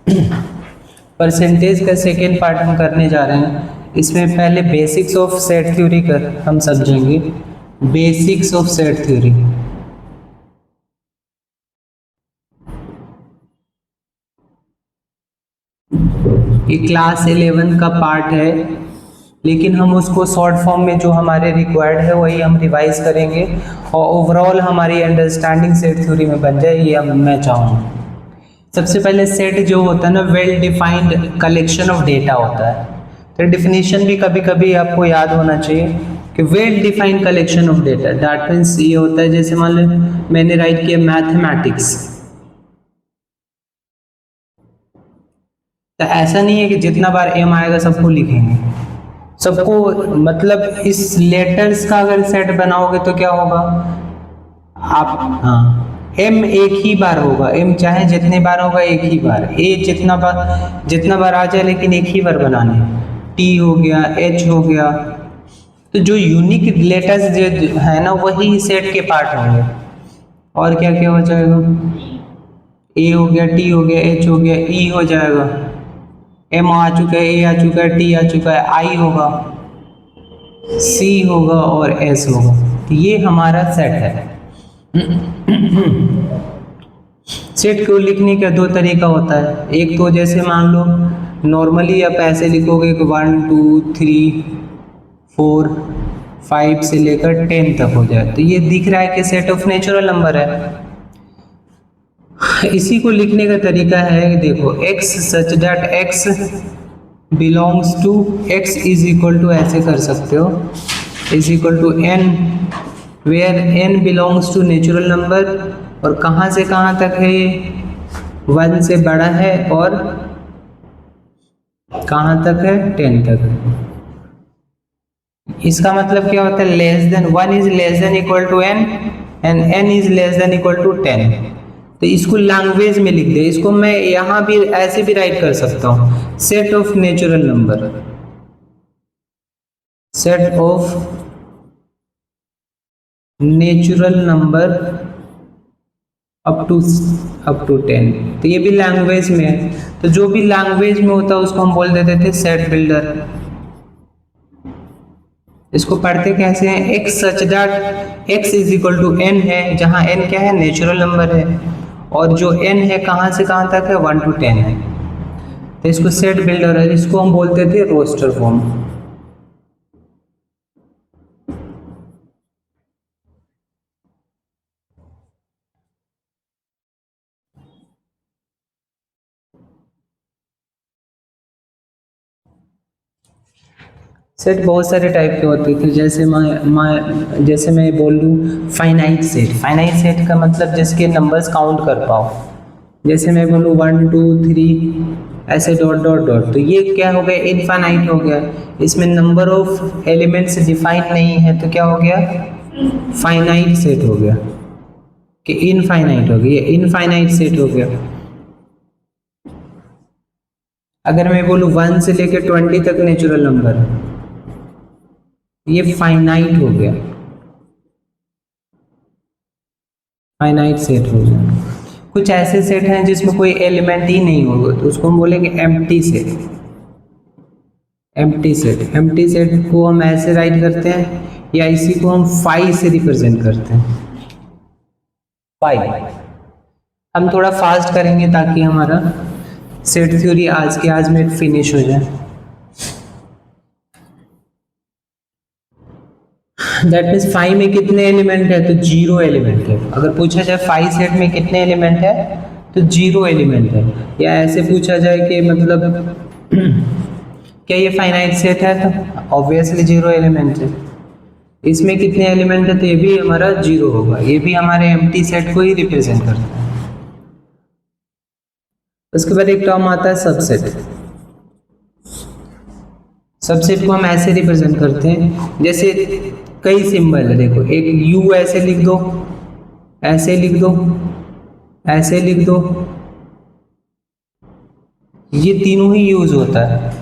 Percentage का second part हम करने जा रहे हैं। इसमें पहले बेसिक्स ऑफ सेट थ्योरी कर हम समझेंगे, बेसिक्स ऑफ सेट थ्योरी। ये क्लास 11 का पार्ट है, लेकिन हम उसको शॉर्ट फॉर्म में जो हमारे रिक्वायर्ड है वही हम रिवाइज करेंगे और ओवरऑल हमारी अंडरस्टैंडिंग सेट थ्योरी में बन जाए, ये मैं चाहूँगा। सबसे पहले सेट जो होता है ना, well defined collection of data होता है। तो डिफिनीशन भी कभी कभी आपको याद होना चाहिए कि well defined collection of data, that means ये होता है, जैसे मान लो मैंने राइट किया मैथमेटिक्स, तो ऐसा नहीं है कि जितना बार एम आएगा सबको लिखेंगे, सबको मतलब इस लेटर्स का अगर सेट बनाओगे तो क्या होगा आप, हाँ एम एक ही बार होगा, एम चाहे जितने बार होगा एक ही बार, ए जितना बार आ जाए लेकिन एक ही बार बनाने, टी हो गया, एच हो गया, तो जो यूनिक लेटर्स जो है ना वही सेट के पार्ट होंगे। और क्या क्या हो जाएगा, ए हो गया, टी हो गया, एच हो गया, ई हो जाएगा, एम आ चुका है, ए आ चुका है, टी आ चुका है, आई होगा, सी होगा और एस होगा। तो ये हमारा सेट है। सेट को लिखने का दो तरीका होता है, एक तो जैसे मान लो नॉर्मली आप ऐसे लिखोगे कि 1 2 3 4 5 से लेकर 10 तक हो जाए, तो ये दिख रहा है कि सेट ऑफ नेचुरल नंबर है। इसी को लिखने का तरीका है, देखो x such that x belongs to x is equal to, ऐसे कर सकते हो, is equal to n where n belongs to natural number, और कहाँ से कहाँ तक है ये, 1 से बड़ा है और कहाँ तक है, 10 तक। इसका मतलब क्या होता है, less than 1 is less than equal to n and n is less than equal to 10। तो इसको लैंग्वेज में लिख दे, इसको मैं यहाँ भी ऐसे भी राइट कर सकता हूँ, set of natural number, set of natural number up to 10। तो ये भी लैंग्वेज में है, तो जो भी लैंग्वेज में होता है उसको हम बोल देते थे सेट बिल्डर। इसको पढ़ते कैसे हैं, x such that x is equal to n है, जहाँ n क्या है, नेचुरल नंबर है, और जो n है कहाँ से कहाँ तक है, 1 to 10 है, तो इसको सेट बिल्डर है, इसको हम बोलते थे रोस्टर फॉर्म। सेट बहुत सारे टाइप के होते थे, जैसे मैं बोल लूँ फाइनाइट सेट। फाइनाइट सेट का मतलब जिसके नंबर्स काउंट कर पाओ, जैसे मैं बोलूँ 1 2 3 ऐसे डॉट डॉट डॉट, तो ये क्या हो गया, इनफाइनाइट हो गया, इसमें नंबर ऑफ एलिमेंट्स डिफाइन नहीं है, तो क्या हो गया, फाइनाइट सेट हो गया, कि इनफाइनाइट हो गया, इनफाइनाइट सेट हो गया। अगर मैं बोलूँ 1 से लेकर 20 तक नेचुरल नंबर, ये फाइनाइट हो गया, फाइनाइट सेट हो गया। कुछ ऐसे सेट हैं जिसमें कोई एलिमेंट ही नहीं होगा, तो उसको हम बोलेंगे empty set. Empty set, empty set को हम ऐसे राइट करते हैं, या इसी को हम फाई से रिप्रेजेंट करते हैं, फाई। हम थोड़ा फास्ट करेंगे ताकि हमारा सेट थ्योरी आज में फिनिश हो जाए। दैट मीन्स फाइव में कितने एलिमेंट है, तो 0 एलिमेंट है। अगर पूछा जाए फाइव सेट में कितने एलिमेंट है, तो 0 एलिमेंट है। या ऐसे पूछा जाए कि मतलब क्या ये फाइनाइट सेट है, तो ऑब्वियसली 0 एलिमेंट है। इसमें कितने एलिमेंट है, तो ये भी हमारा 0 होगा, ये भी हमारे एम्प्टी सेट को ही रिप्रेजेंट करता है। उसके बाद एक टर्म आता है सबसेट। सबसेट को हम ऐसे रिप्रेजेंट करते हैं, जैसे कई सिंबल है, देखो एक U ऐसे लिख दो, ऐसे लिख दो, ऐसे लिख दो, ये तीनों ही यूज होता है।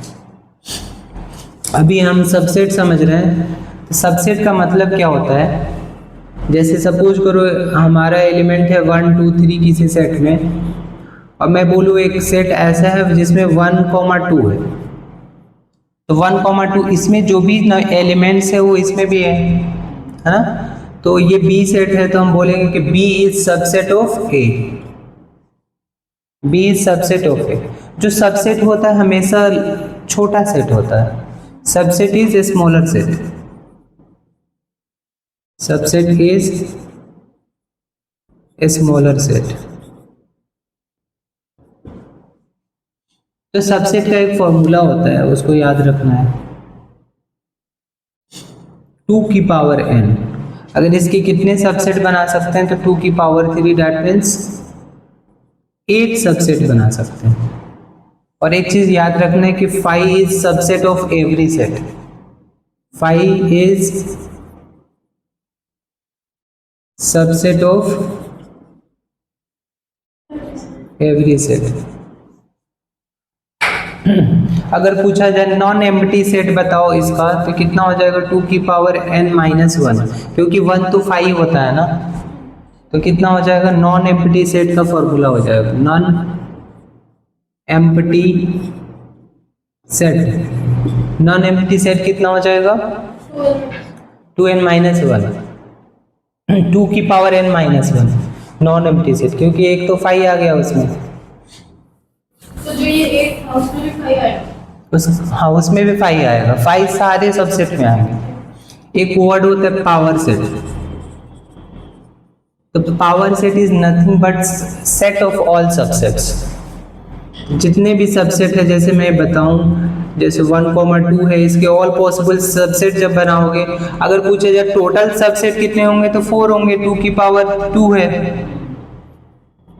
अभी हम सबसेट समझ रहे हैं, तो सबसेट का मतलब क्या होता है, जैसे सपोज करो हमारा एलिमेंट है 1 2 3 किसी सेट में, और मैं बोलूँ एक सेट ऐसा है जिसमें 1,2 है, तो 1,2 इसमें जो भी एलिमेंट्स है वो इसमें भी है ना। तो ये बी सेट है, तो हम बोलेंगे कि B is subset of A. B is subset of A. जो सबसेट होता है हमेशा छोटा सेट होता है। Subset is a smaller set. Subset is a smaller set. तो सबसेट का एक फॉर्मूला होता है, उसको याद रखना है, 2 की पावर n। अगर इसके कितने सबसेट बना सकते हैं तो 2 की पावर 3, दैट मीन्स 8 सबसेट बना सकते हैं। और एक चीज याद रखना है कि five is subset of every set. Five is subset of every set. अगर पूछा जाए नॉन एम्प्टी सेट बताओ इसका, तो कितना हो जाएगा 2 की पावर n-1, क्योंकि 1 तो 5 होता है ना, तो कितना हो जाएगा नॉन एम्प्टी सेट का फॉर्मूला हो जाएगा non empty set. Non empty set कितना हो जाएगा 2n-1, 2 की power n-1 non empty set, क्योंकि एक तो 5 आ गया उसमें। तो जो ये 8 था उसमें भी 5 आएगा। हाँ उसमें भी 5 आएगा, 5 सारे सबसेट में आएंगे। एक वर्ड होता है पावर सेट। तो power set is nothing but set of all subsets. जितने भी सबसेट है, जैसे मैं बताऊं, जैसे 1,2 है, इसके ऑल पॉसिबल सबसेट जब बनाओगे, अगर पूछे जाए टोटल सबसेट कितने होंगे तो 4 होंगे, 2 की पावर 2 है।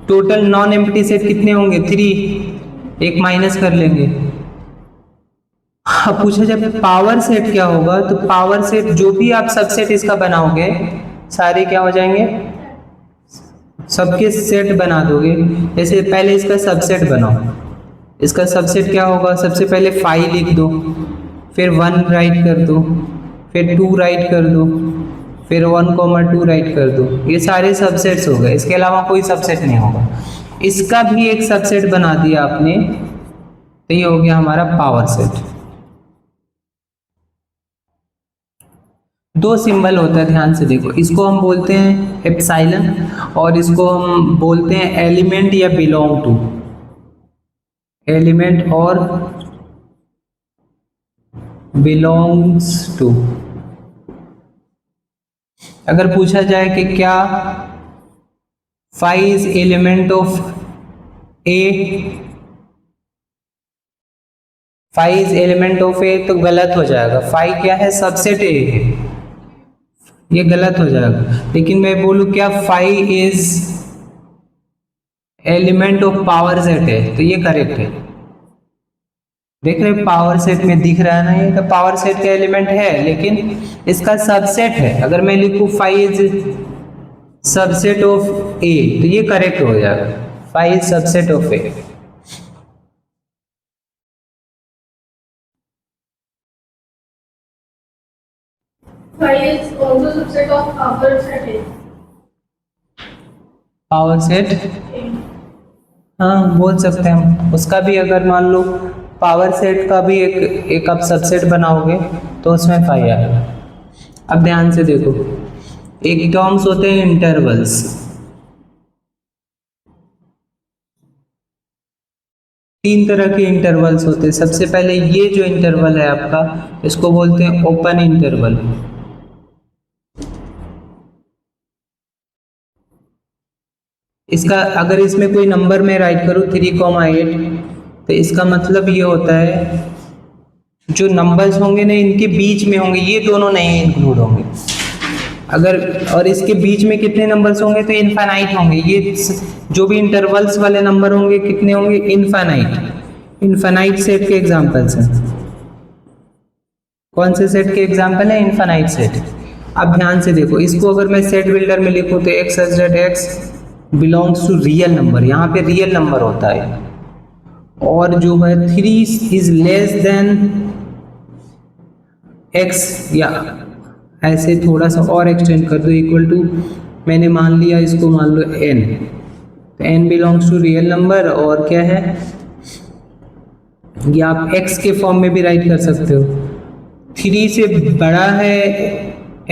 टोटल नॉन एम्प्टी सेट कितने होंगे 3, एक माइनस कर लेंगे। अब पूछा जाए पावर सेट क्या होगा, तो पावर सेट जो भी आप सबसेट इसका बनाओगे सारे क्या हो जाएंगे, सबके सेट बना दोगे। जैसे पहले इसका सबसेट बनाओ, इसका सबसेट क्या होगा, सबसे पहले 5 लिख दो, फिर 1 राइट कर दो, फिर 2 राइट कर दो, फिर 1,2 राइट कर दो। ये सारे सबसेट्स हो गए, इसके अलावा कोई सबसेट नहीं होगा। इसका भी एक सबसेट बना दिया आपने, तो ये हो गया हमारा पावर सेट। 2 सिंबल होता है, ध्यान से देखो, इसको हम बोलते हैं एप्सिलॉन और इसको हम बोलते हैं एलिमेंट या बिलोंग टू। एलिमेंट और बिलोंग्स टू। अगर पूछा जाए कि क्या 5 is element of A, 5 is element of A, तो गलत हो जाएगा। 5 क्या है, सबसेट ए है, ये गलत हो जाएगा। लेकिन मैं बोलूं क्या 5 is element of power set है, तो ये करेक्ट है। देख रहे पावर सेट में दिख रहा है ना, ये तो पावर सेट का एलिमेंट है, लेकिन इसका सबसेट है। अगर मैं लिखूं 5 इज सबसेट ऑफ ए, तो ये करेक्ट हो जाएगा, 5 is subset of A. is also subset of power set A. Power set, हाँ बोल सकते हैं हम। उसका भी अगर मान लो पावर सेट का भी एक आप सबसेट बनाओगे तो उसमें 5 आएगा। अब ध्यान से देखो, एक टर्म्स होते हैं इंटरवल्स। तीन तरह के इंटरवल्स होते हैं। सबसे पहले ये जो इंटरवल है आपका, इसको बोलते हैं ओपन इंटरवल। इसका अगर इसमें कोई नंबर में राइट करूँ 3,8, तो इसका मतलब ये होता है जो नंबर्स होंगे ना इनके बीच में होंगे, ये दोनों नहीं इंक्लूड होंगे। अगर और इसके बीच में कितने नंबर्स होंगे तो इनफाइनाइट होंगे। ये जो भी इंटरवल्स वाले नंबर होंगे कितने होंगे, इनफाइनाइट। इनफाइनाइट सेट के एग्जांपल्स हैं। कौन से सेट के एग्जांपल है, इनफाइनाइट सेट। अब ध्यान से देखो, इसको अगर मैं सेट बिल्डर में लिखूं तो x such that x belongs to real number, यहाँ पे रियल नंबर होता है। और जो है 3 इज लेस देन x, या ऐसे थोड़ा सा और एक्सटेंड कर दो, इक्वल टू, मैंने मान लिया इसको मान लो n, n belongs to real number, और क्या है, ये आप x के फॉर्म में भी राइट कर सकते हो। 3 से बड़ा है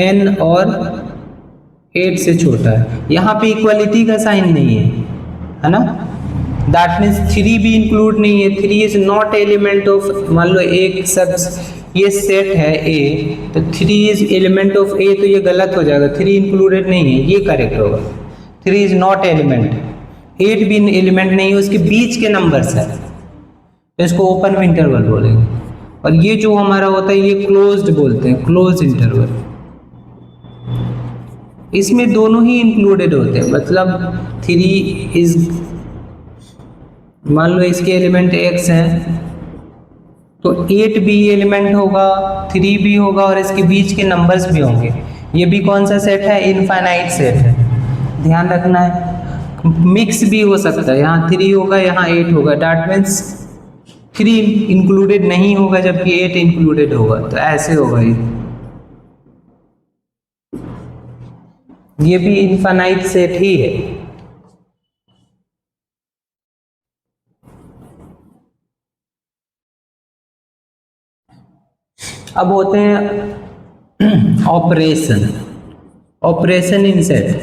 n और 8 से छोटा है। यहाँ पे इक्वलिटी का साइन नहीं है ना, दैट मीन्स 3 भी इंक्लूड नहीं है। 3 इज नॉट एलिमेंट ऑफ, मान लो एक शख्स, ये सेट है A, तो 3 इज एलिमेंट ऑफ A, तो ये गलत हो जाएगा, 3 इंक्लूडेड नहीं है, ये करेक्ट होगा। 3 इज नॉट एलिमेंट, 8 भी एलिमेंट नहीं है, उसके बीच के नंबर्स है, तो इसको ओपन इंटरवल बोलेंगे। और ये जो हमारा होता है ये क्लोज्ड बोलते हैं, क्लोज इंटरवल। इसमें दोनों ही इंक्लूडेड होते हैं, मतलब 3 इज, मान लो इसके एलिमेंट x हैं, तो 8 भी एलिमेंट होगा, 3 भी होगा, और इसके बीच के नंबर्स भी होंगे। ये भी कौन सा सेट है, इनफाइनाइट सेट है, ध्यान रखना है। मिक्स भी हो सकता है, यहाँ 3 होगा, यहाँ 8 होगा, दैट मीन्स 3 इंक्लूडेड नहीं होगा जबकि 8 इंक्लूडेड होगा, तो ऐसे होगा ये भी इनफाइनाइट सेट ही है। अब होते हैं operation, operation in set.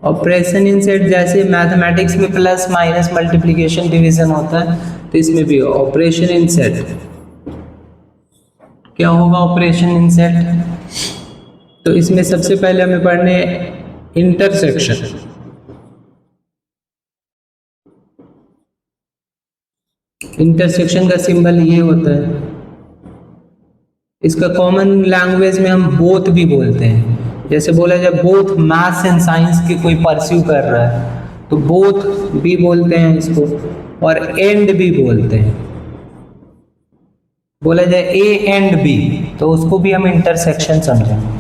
Operation in set जैसे मैथमेटिक्स में प्लस माइनस मल्टीप्लिकेशन डिवीजन होता है, तो इसमें भी ऑपरेशन इन सेट। क्या होगा ऑपरेशन इन सेट, तो इसमें सबसे पहले हमें पढ़ने इंटरसेक्शन। इंटरसेक्शन का सिंबल ये होता है, इसका कॉमन लैंग्वेज में हम बोथ भी बोलते हैं। जैसे बोला जाए बोथ मैथ्स एंड साइंस की कोई परस्यू कर रहा है तो बोथ भी बोलते हैं इसको, और एंड भी बोलते हैं। बोला जाए ए एंड बी तो उसको भी हम इंटरसेक्शन समझेंगे।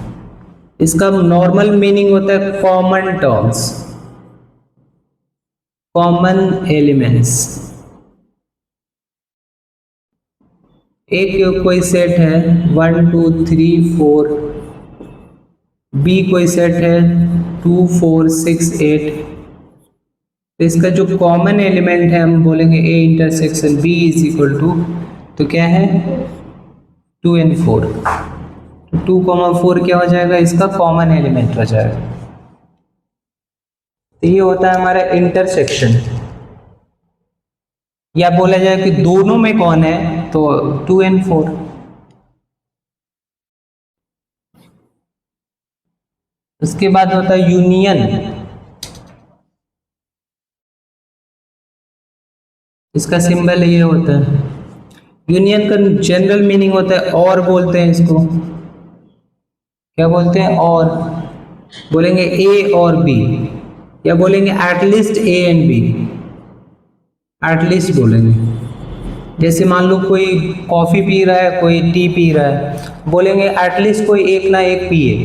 इसका नॉर्मल मीनिंग होता है कॉमन टर्म्स, कॉमन एलिमेंट्स। एक कोई सेट है 1 2 3 4, बी कोई सेट है 2 4 6 8, तो इसका जो कॉमन एलिमेंट है हम बोलेंगे A intersection B is equal to, तो क्या है 2 and 4, 2, 4 क्या हो जाएगा, इसका कॉमन एलिमेंट हो जाएगा। तो ये होता है हमारा इंटरसेक्शन। या बोला जाए कि दोनों में कौन है, तो 2 and 4। उसके बाद होता है यूनियन। इसका सिंबल ये होता है, यूनियन का जनरल मीनिंग होता है और बोलते हैं इसको, क्या बोलते हैं, और बोलेंगे ए और बी, या बोलेंगे at least A and B, at least बोलेंगे। जैसे मान लो कोई कॉफी पी रहा है कोई टी पी रहा है, बोलेंगे एटलीस्ट कोई एक ना एक पिए,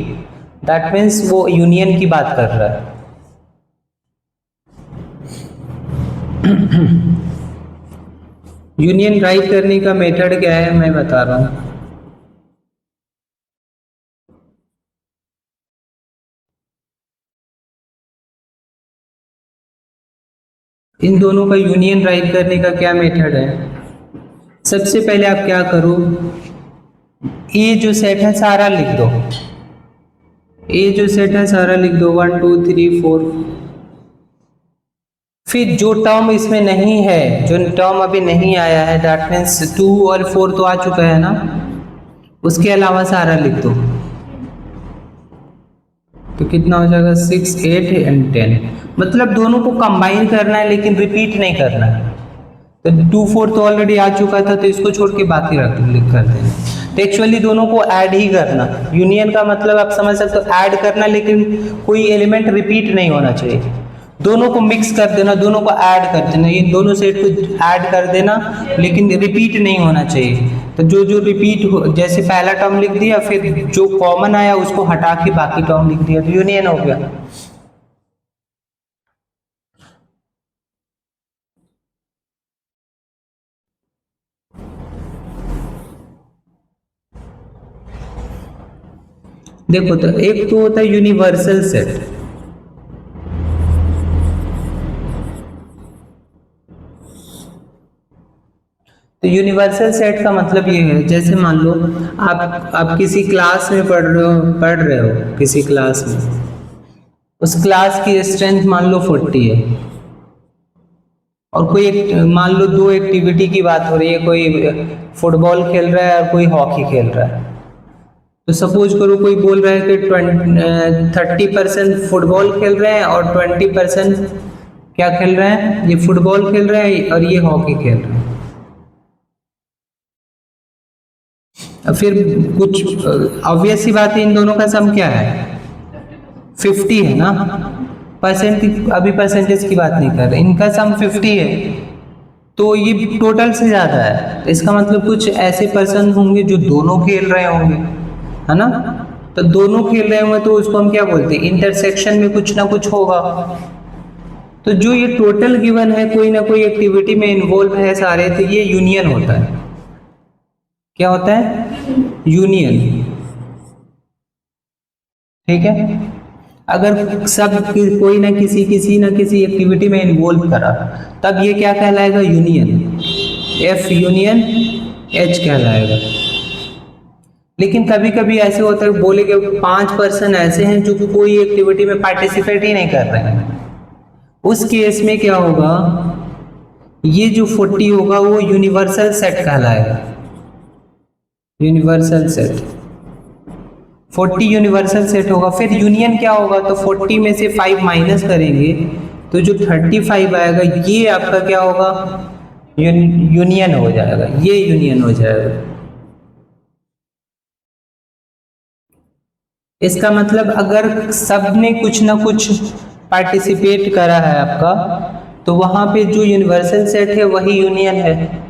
दैट मीन्स वो यूनियन की बात कर रहा है। यूनियन राइट करने का मेथड क्या है मैं बता रहा हूं। इन दोनों का यूनियन राइट करने का क्या मेथड है, सबसे पहले आप क्या करो, ये जो सेट है सारा लिख दो, ये जो सेट है सारा लिख दो 1 2 3 4। फिर जो टर्म इसमें नहीं है, जो टर्म अभी नहीं आया है, दैट मीन्स 2 और 4 तो आ चुका है ना, उसके अलावा सारा लिख दो, तो कितना हो जाएगा 6 8 and 10। मतलब दोनों को कंबाइन करना है लेकिन रिपीट नहीं करना है। तो 2 4 तो ऑलरेडी आ चुका था, तो इसको छोड़ के बाकी लिख कर देना। तो एक्चुअली दोनों को ऐड ही करना, यूनियन का मतलब आप समझ सकते हो ऐड करना, लेकिन कोई एलिमेंट रिपीट नहीं होना चाहिए। दोनों को मिक्स कर देना, दोनों को ऐड कर देना, ये दोनों सेट को ऐड कर देना, लेकिन रिपीट नहीं होना चाहिए। तो जो जो रिपीट हो, जैसे पहला टर्म लिख दिया, फिर जो कॉमन आया उसको हटा के बाकी टर्म लिख दिया, तो यूनियन हो गया। देखो तो एक तो होता है यूनिवर्सल सेट, तो यूनिवर्सल सेट का मतलब ये है, जैसे मान लो आप किसी क्लास में पढ़ रहे हो किसी क्लास में, उस क्लास की स्ट्रेंथ मान लो 40 है, और कोई मान लो दो एक्टिविटी की बात हो रही है, कोई फुटबॉल खेल रहा है और कोई हॉकी खेल रहा है। तो सपोज करो कोई बोल रहा है कि 30% फुटबॉल खेल रहे हैं और 20% क्या खेल रहे हैं, ये फुटबॉल खेल रहे हैं और ये हॉकी खेल रहे हैं। अब फिर कुछ ऑब्वियस सी बात है, इन दोनों का सम क्या है, 50 है ना। अभी परसेंटेज की बात नहीं कर रहे, इनका सम 50 है, तो ये टोटल से ज्यादा है। तो इसका मतलब कुछ ऐसे पर्सन होंगे जो दोनों खेल रहे होंगे, है ना। तो दोनों खेल रहे होंगे तो उसको हम क्या बोलते हैं, इंटरसेक्शन में कुछ ना कुछ होगा। तो जो ये टोटल गिवन है, कोई ना कोई एक्टिविटी में इन्वॉल्व है सारे, तो ये यूनियन होता है। क्या होता है, यूनियन। ठीक है। अगर सब कोई ना किसी एक्टिविटी में इन्वॉल्व करा, तब ये क्या कहलाएगा, यूनियन। एफ यूनियन एच कहलाएगा। लेकिन कभी कभी ऐसे होता है, बोले कि 5% ऐसे हैं जो कोई एक्टिविटी में पार्टिसिपेट ही नहीं कर रहे हैं, उस केस में क्या होगा, ये जो 40 होगा वो यूनिवर्सल सेट कहलाएगा। यूनिवर्सल सेट 40 यूनिवर्सल सेट होगा। फिर यूनियन क्या होगा, तो 40 में से 5 माइनस करेंगे तो जो 35 आएगा ये आपका क्या होगा, यूनियन हो जाएगा, ये यूनियन हो जाएगा। इसका मतलब अगर सब ने कुछ ना कुछ पार्टिसिपेट करा है आपका, तो वहां पे जो यूनिवर्सल सेट है वही यूनियन है।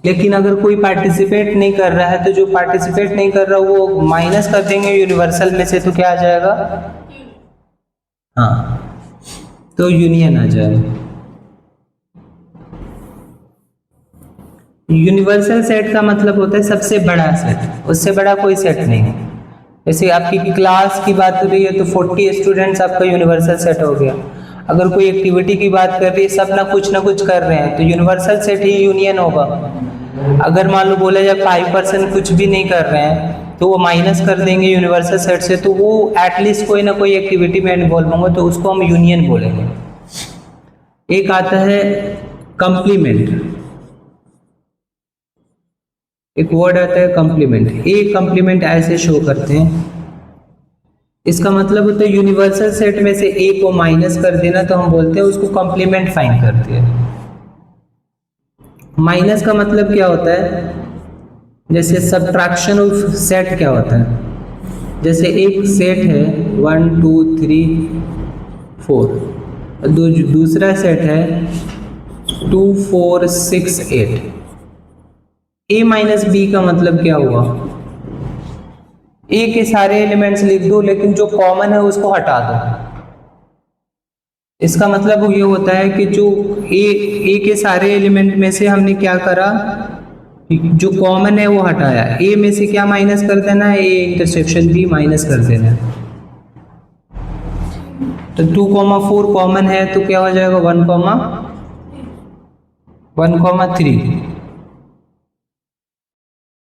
लेकिन अगर कोई पार्टिसिपेट नहीं कर रहा है, तो जो पार्टिसिपेट नहीं कर रहा वो माइनस कर देंगे यूनिवर्सल में से, तो क्या आ जाएगा, हाँ, तो यूनियन आ जाएगा। यूनिवर्सल सेट का मतलब होता है सबसे बड़ा सेट, उससे बड़ा कोई सेट नहीं है। जैसे आपकी क्लास की बात हो रही है तो 40 स्टूडेंट्स आपका यूनिवर्सल सेट हो गया। अगर कोई एक्टिविटी की बात कर रही है, सब ना कुछ कर रहे हैं, तो यूनिवर्सल सेट ही यूनियन होगा। अगर मान लो बोला जाए 5% कुछ भी नहीं कर रहे हैं, तो वो माइनस कर देंगे यूनिवर्सल सेट से, तो वो एटलीस्ट कोई ना कोई एक्टिविटी में इन्वॉल्व होंगे, तो उसको हम यूनियन बोलेंगे। एक आता है कंप्लीमेंट, एक वर्ड आता है कंप्लीमेंट। एक कंप्लीमेंट ऐसे शो करते हैं, इसका मतलब होता है यूनिवर्सल सेट में से ए को माइनस कर देना, तो हम बोलते हैं उसको कंप्लीमेंट फाइंड करते हैं। माइनस का मतलब क्या होता है, जैसे सब्ट्रैक्शन ऑफ सेट क्या होता है, जैसे एक सेट है 1 2 3 4, दूसरा सेट है 2 4 6 8। ए माइनस बी का मतलब क्या हुआ, ए के सारे एलिमेंट्स लिख दो, लेकिन जो कॉमन है उसको हटा दो। इसका मतलब ये होता है कि जो ए के सारे एलिमेंट में से हमने क्या करा, जो कॉमन है वो हटाया। ए में से क्या माइनस कर देना है, ए इंटरसेक्शन बी माइनस कर देना है। तो 2,4 कॉमन है, तो क्या हो जाएगा 1,3।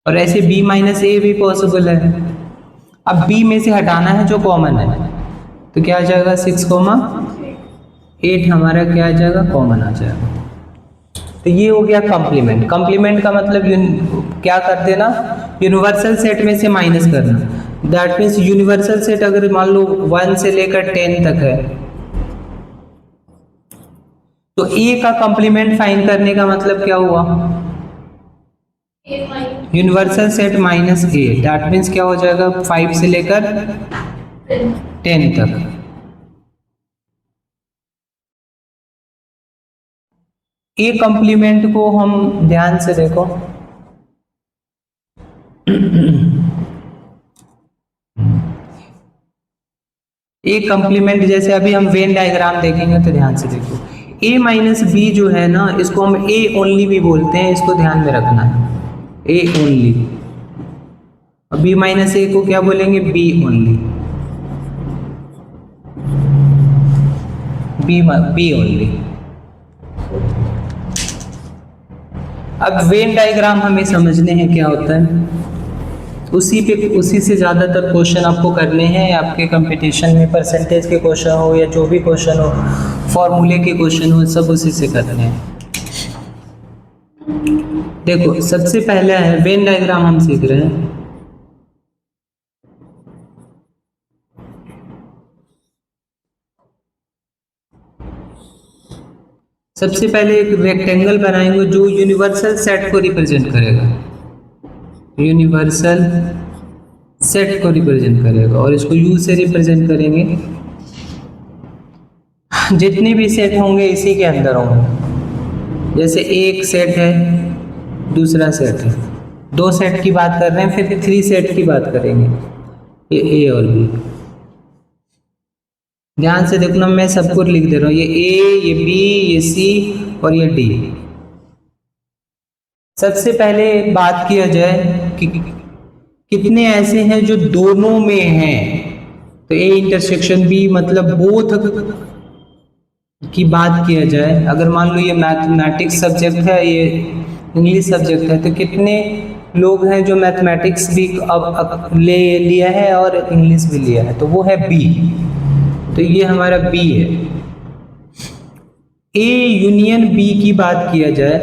और ऐसे b माइनस ए भी पॉसिबल है। अब b में से हटाना है जो कॉमन है, तो क्या आ जाएगा 6,8 हमारा क्या आ जाएगा, कॉमन आ जाएगा। तो ये हो गया कंप्लीमेंट। कंप्लीमेंट का मतलब क्या कर देना, यूनिवर्सल सेट में से माइनस करना। दैट मीन्स यूनिवर्सल सेट अगर मान लो 1 से लेकर 10 तक है, तो a का कंप्लीमेंट फाइंड करने का मतलब क्या हुआ, universal set minus A. That means क्या हो जाएगा, 5 से लेकर 10 तक। ए कंप्लीमेंट को हम ध्यान से देखो, ए कंप्लीमेंट जैसे अभी हम वेन डायग्राम देखेंगे तो ध्यान से देखो। ए माइनस बी जो है ना, इसको हम ए ओनली भी बोलते हैं, इसको ध्यान में रखना है, ए ओनली। और बी माइनस ए को क्या बोलेंगे, बी ओनली, बी ओनली। अब वेन डायग्राम हमें समझने हैं क्या होता है, उसी से ज़्यादातर क्वेश्चन आपको करने हैं आपके कंपटीशन में, परसेंटेज के क्वेश्चन हो या जो भी क्वेश्चन हो, फॉर्मूले के क्वेश्चन हो, सब उसी से करने हैं। देखो सबसे पहले है वेन डायग्राम हम सीख रहे हैं। सबसे पहले एक रेक्टेंगल बनाएंगे जो यूनिवर्सल सेट को रिप्रेजेंट करेगा, यूनिवर्सल सेट को रिप्रेजेंट करेगा, और इसको यू से रिप्रेजेंट करेंगे। जितने भी सेट होंगे इसी के अंदर होंगे, जैसे एक सेट है, दूसरा सेट है, दो सेट की बात कर रहे हैं, फिर 3 सेट की बात करेंगे, ये ए और बी। ध्यान से देखना, मैं सब कुछ लिख दे रहा हूँ, ये ए, ये बी, ये सी और ये डी। सबसे पहले बात किया जाए कि कितने ऐसे हैं जो दोनों में हैं, तो ए इंटरसेक्शन बी मतलब बोथ की बात किया जाए। अगर मान लो ये मैथमेटिक्स सब्जेक्ट है, ये इंग्लिश सब्जेक्ट है, तो कितने लोग हैं जो मैथमेटिक्स भी अब ले लिया है और इंग्लिश भी लिया है, तो वो है बी, तो ये हमारा बी है। ए यूनियन बी की बात किया जाए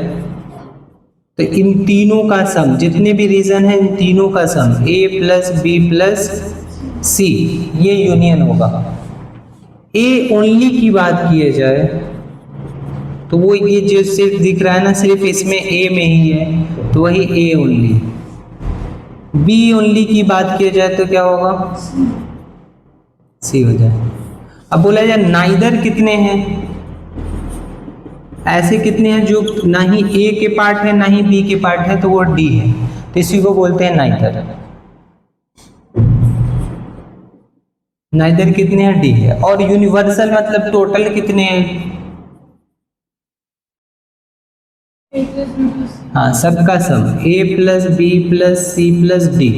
तो इन तीनों का सम, जितने भी रीजन है इन तीनों का सम, ए प्लस बी प्लस सी, ये यूनियन होगा। ए ओनली की बात किया जाए तो वो ये जो सिर्फ दिख रहा है ना, सिर्फ इसमें ए में ही है, तो वही ए ओनली। बी ओनली की बात किया जाए तो क्या होगा, सी हो जाए। अब बोला जाए नाइदर कितने हैं, ऐसे कितने हैं जो ना ही ए के पार्ट है ना ही बी के पार्ट है, तो वो डी है, तो इसी को बोलते हैं नाइदर। नाइदर कितने हैं, डी है। और यूनिवर्सल मतलब टोटल कितने हैं, हाँ सबका sum, A plus B plus C plus D,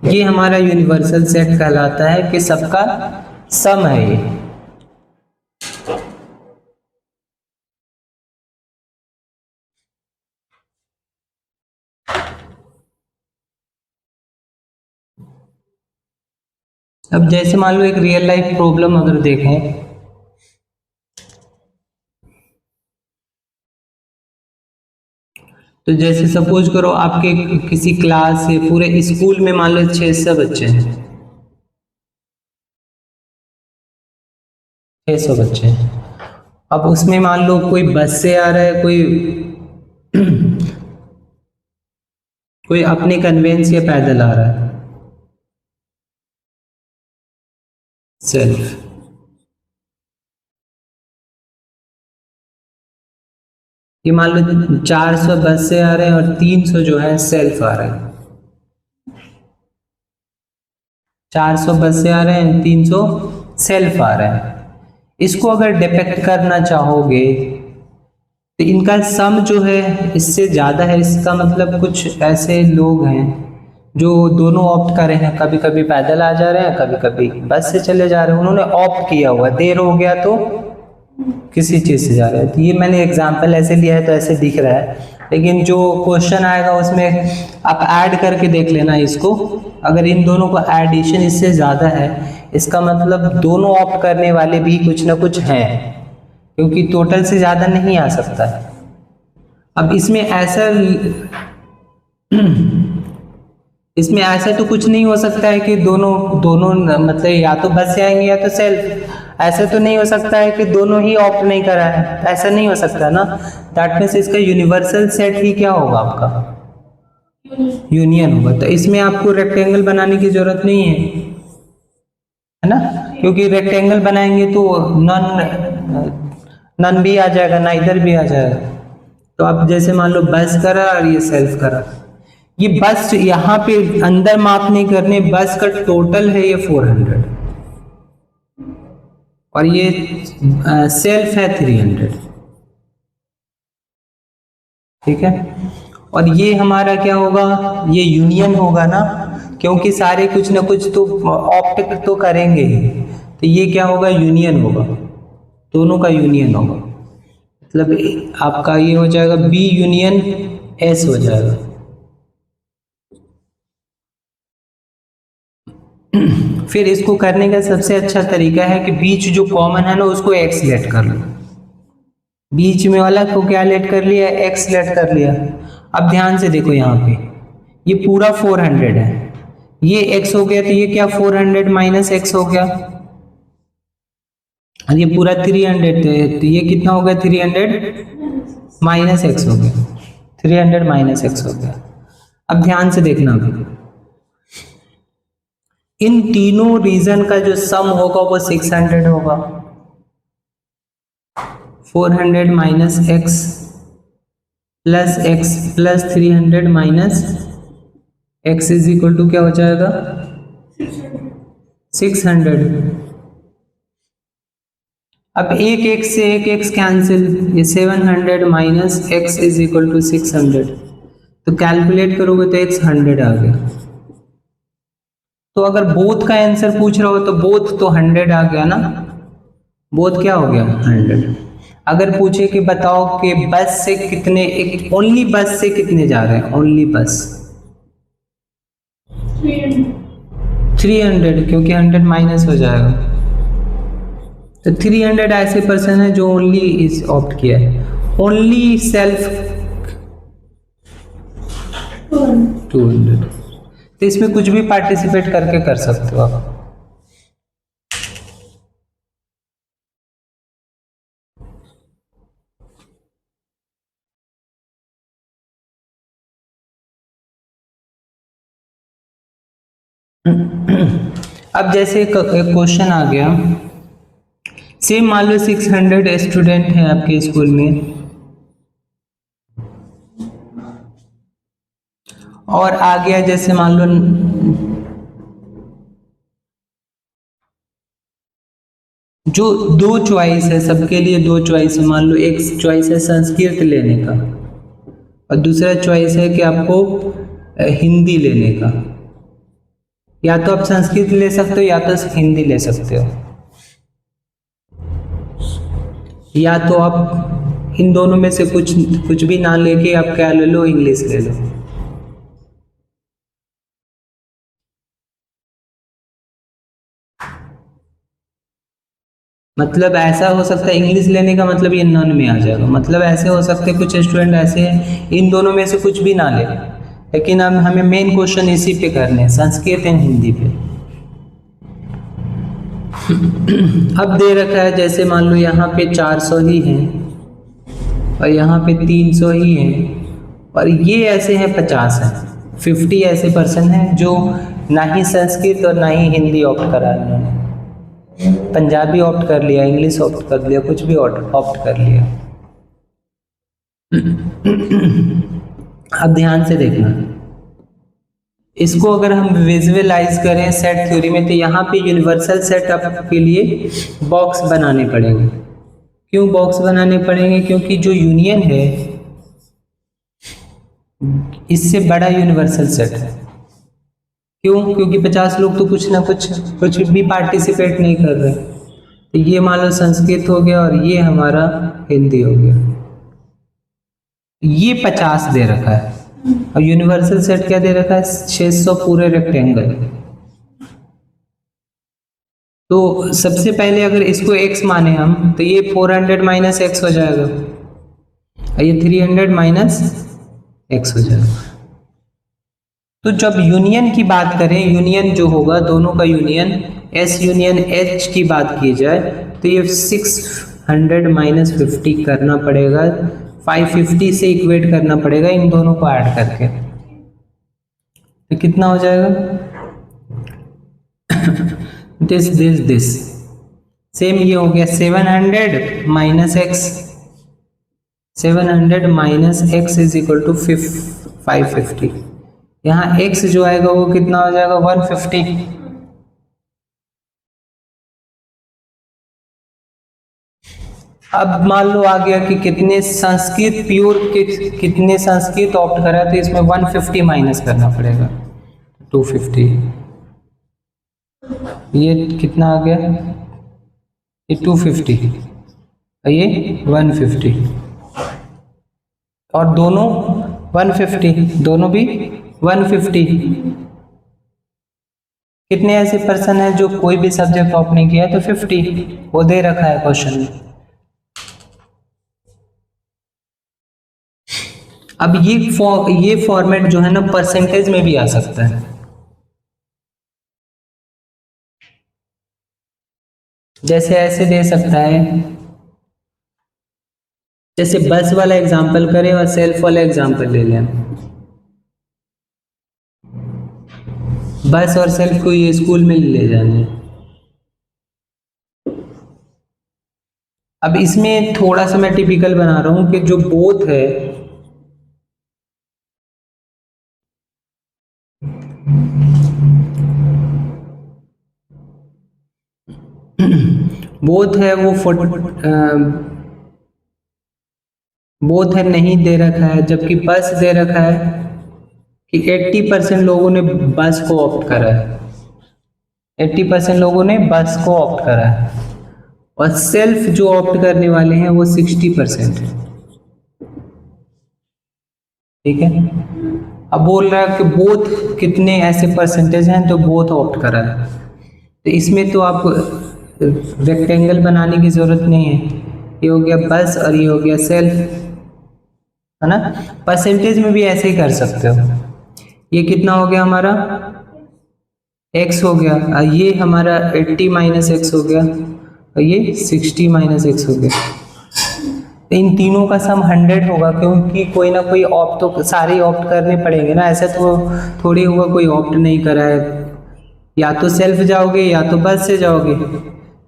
ये हमारा यूनिवर्सल सेट कहलाता है कि सबका सम है ये। अब जैसे मान लो एक रियल लाइफ प्रॉब्लम अगर देखें, तो जैसे सपोज करो आपके किसी क्लास से पूरे स्कूल में मान लो 600 बच्चे हैं, 600 बच्चे हैं। अब उसमें मान लो कोई बस से आ रहा है, कोई अपने कन्वेंस या पैदल आ रहा है, सेल्फ। ये मान लो 400 बस से आ रहे हैं और 300 जो है सेल्फ आ रहे हैं। 400 बस से आ रहे हैं, 300 सेल्फ आ रहे हैं। इसको अगर डिपेक्ट करना चाहोगे तो इनका सम जो है इससे ज़्यादा है, इसका मतलब कुछ ऐसे लोग हैं जो दोनों ऑप्ट कर रहे हैं, कभी कभी पैदल आ जा रहे हैं, कभी कभी बस से चले जा रहे हैं, उन्होंने ऑप्ट किया हुआ, देर हो गया तो किसी चीज़ से जा रहे हैं। तो ये मैंने एग्जाम्पल ऐसे लिया है तो ऐसे दिख रहा है, लेकिन जो क्वेश्चन आएगा उसमें आप ऐड करके देख लेना इसको। अगर इन दोनों को एडिशन इससे ज़्यादा है, इसका मतलब दोनों ऑप्ट करने वाले भी कुछ ना कुछ हैं, क्योंकि टोटल से ज़्यादा नहीं आ सकता है। अब इसमें ऐसा तो कुछ नहीं हो सकता है कि दोनों मतलब या तो बस से आएंगे या तो सेल्फ, ऐसा तो नहीं हो सकता है कि दोनों ही ऑप्ट नहीं करा है, ऐसा नहीं हो सकता ना। दैट मीन्स इसका यूनिवर्सल सेट ही क्या होगा, आपका यूनियन होगा। तो इसमें आपको रेक्टेंगल बनाने की जरूरत नहीं है ना, क्योंकि रेक्टेंगल बनाएंगे तो नन भी आ जाएगा, नाइदर भी आ जाएगा। तो आप जैसे मान लो बस करा और ये सेल्फ करा, ये बस यहाँ पे अंदर माप नहीं करने, बस का टोटल है ये 400 और ये सेल्फ है 300, ठीक है। और ये हमारा क्या होगा, ये यूनियन होगा ना, क्योंकि सारे कुछ ना कुछ तो ऑप्ट तो करेंगे ही, तो ये क्या होगा, यूनियन होगा, दोनों का यूनियन होगा। मतलब आपका ये हो जाएगा बी यूनियन एस हो जाएगा। फिर इसको करने का सबसे अच्छा तरीका है कि बीच जो कॉमन है ना उसको एक्स लेट कर लो। बीच में वाला को क्या लेट कर लिया, एक्स लेट कर लिया। अब ध्यान से देखो यहाँ पे ये पूरा 400 है, ये x हो गया तो ये क्या 400 माइनस एक्स हो गया, और ये पूरा 300 है तो ये कितना हो गया 300 माइनस एक्स हो गया, 300 माइनस एक्स हो गया। अब ध्यान से देखना, अभी इन तीनों रीजन का जो सम होगा वो 600 होगा। 400 minus X plus 300 minus X is equal to क्या हो जाएगा 600। अब एक एक्स से एक एक्स कैंसिल, ये 700 minus X is equal to 600, तो कैलकुलेट करोगे तो एक्स 100 आ गया। तो अगर बोथ का आंसर पूछ रहा हो तो बोथ तो 100 आ गया ना, बोथ क्या हो गया 100। अगर पूछे कि बताओ कि बस से कितने, एक ओनली बस से कितने जा रहे हैं, ओनली बस 300, क्योंकि 100 माइनस हो जाएगा। तो 300 ऐसे पर्सन है जो ओनली इस ऑप्ट किया है, ओनली सेल्फ 200। तो इसमें कुछ भी पार्टिसिपेट करके कर सकते हो आप। अब जैसे एक क्वेश्चन आ गया, सेम मान लो 600 स्टूडेंट हैं आपके स्कूल में, और आ गया जैसे मान लो जो दो चॉइस है, सबके लिए दो चॉइस है। मान लो एक चॉइस है संस्कृत लेने का और दूसरा चॉइस है कि आपको हिंदी लेने का। या तो आप संस्कृत ले सकते हो या तो हिंदी ले सकते हो, या तो आप इन दोनों में से कुछ भी ना लेके आप क्या ले लो, इंग्लिश ले लो। मतलब ऐसा हो सकता है इंग्लिश लेने का मतलब ये नॉन में आ जाएगा। मतलब ऐसे हो सकते हैं कुछ स्टूडेंट ऐसे हैं इन दोनों में से कुछ भी ना ले, लेकिन अब हमें मेन क्वेश्चन इसी पे करने हैं, संस्कृत एंड हिंदी पे। अब दे रखा है जैसे मान लो यहाँ पे 400 ही हैं और यहाँ पे 300 ही हैं, और ये ऐसे हैं 50 हैं, 50 ऐसे पर्सन हैं जो ना ही संस्कृत और ना ही हिंदी ऑप्ट करा है उन्होंने, पंजाबी ऑप्ट कर लिया, इंग्लिश ऑप्ट कर लिया, कुछ भी ऑप्ट कर लिया। अब ध्यान से देखना, इसको अगर हम विजुअलाइज करें सेट थ्योरी में, तो यहाँ पे यूनिवर्सल सेट अप के लिए बॉक्स बनाने पड़ेंगे। क्यों बॉक्स बनाने पड़ेंगे? क्योंकि जो यूनियन है इससे बड़ा यूनिवर्सल सेट है। क्यों? क्योंकि 50 लोग तो कुछ ना कुछ भी पार्टिसिपेट नहीं कर रहे। तो ये मान लो संस्कृत हो गया और ये हमारा हिंदी हो गया, ये 50 दे रखा है और यूनिवर्सल सेट क्या दे रखा है 600 पूरे रेक्टेंगल। तो सबसे पहले अगर इसको x माने हम तो ये 400 माइनस एक्स हो जाएगा और ये 300 माइनस एक्स हो जाएगा। तो जब यूनियन की बात करें, यूनियन जो होगा दोनों का यूनियन S यूनियन H की बात की जाए तो ये 600 माइनस 50 करना पड़ेगा, 550 से इक्वेट करना पड़ेगा इन दोनों को ऐड करके। तो कितना हो जाएगा दिस सेम ये हो गया 700 minus X, 700 minus X is equal to 550। यहाँ x जो आएगा वो कितना हो जाएगा 150। अब मान लो आ गया कि कितने संस्कृत प्योर कितने संस्कृत ऑप्ट करा, तो इसमें 150 माइनस करना पड़ेगा 250। ये कितना आ गया, ये 250 और ये 150, और दोनों 150, दोनों भी 150। कितने ऐसे पर्सन हैं जो कोई भी सब्जेक्ट ऑप्ट नहीं किया है? तो 50, वो दे रखा है क्वेश्चन में। अब ये फॉर्मेट जो है ना परसेंटेज में भी आ सकता है। जैसे ऐसे दे सकता है, जैसे बस वाला एग्जांपल करें और सेल्फ वाला एग्जांपल ले लें। बस और सेल्फ को ये स्कूल में ले जाने। अब इसमें थोड़ा सा मैं टिपिकल बना रहा हूं कि जो बोथ है, बोथ है वो बोथ है नहीं दे रखा है, जबकि बस दे रखा है कि 80% लोगों ने बस को ऑप्ट करा है। 80% लोगों ने बस को ऑप्ट करा है और सेल्फ जो ऑप्ट करने वाले हैं वो 60% है। ठीक है। अब बोल रहा है कि बोथ कितने ऐसे परसेंटेज हैं तो बोथ ऑप्ट करा है। तो इसमें तो आप रेक्टेंगल बनाने की जरूरत नहीं है, ये हो गया बस और ये हो गया सेल्फ, है ना। परसेंटेज में भी ऐसे ही कर सकते हो। ये कितना हो गया हमारा x हो गया, और ये हमारा 80 माइनस एक्स हो गया और ये 60 माइनस एक्स हो गया। तो इन तीनों का सम 100 होगा, क्योंकि कोई ना कोई ऑप्ट तो सारे ऑप्ट करने पड़ेंगे ना। ऐसा तो थोड़ी होगा कोई ऑप्ट नहीं करा है, या तो सेल्फ जाओगे या तो बस से जाओगे।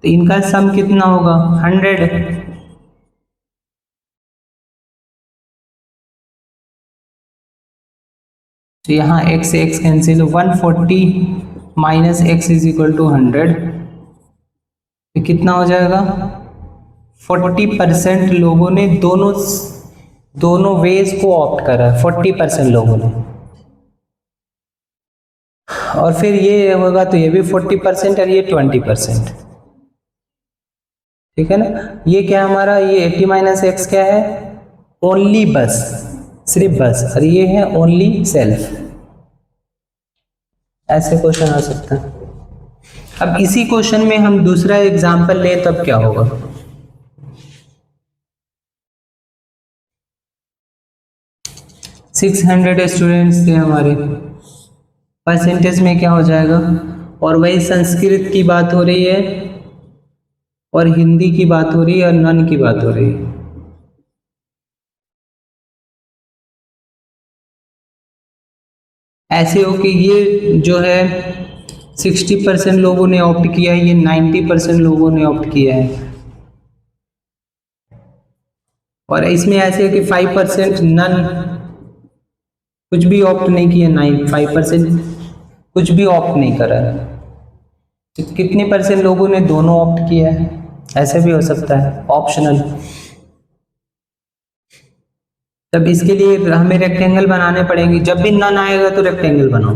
तो इनका सम कितना होगा 100। तो यहाँ x से x cancel, 140 minus X is equal to 100। तो कितना हो जाएगा 40% लोगों ने दोनों वेज को ऑप्ट करा है, 40% लोगों ने। और फिर ये होगा तो ये भी 40% और ये 20%। ठीक है ना। ये क्या हमारा, ये 80 माइनस एक्स क्या है, ओनली बस, सिर्फ बस, और ये है ओनली सेल्फ। ऐसे क्वेश्चन आ सकता है। अब इसी क्वेश्चन में हम दूसरा एग्जांपल लें तब क्या होगा। सिक्स 600 स्टूडेंट्स थे हमारे, परसेंटेज में क्या हो जाएगा। और वही संस्कृत की बात हो रही है और हिंदी की बात हो रही है और नन की बात हो रही है। ऐसे हो कि ये जो है 60% लोगों ने ऑप्ट किया है, ये 90% लोगों ने ऑप्ट किया है। और इसमें ऐसे है कि 5% नन, कुछ भी ऑप्ट नहीं किया, 5% कुछ भी ऑप्ट नहीं करा है। तो कितने परसेंट लोगों ने दोनों ऑप्ट किया है, ऐसे भी हो सकता है ऑप्शनल। तब इसके लिए हमें रेक्टेंगल बनाने पड़ेंगे, जब भी नन आएगा तो रेक्टेंगल बनाओ।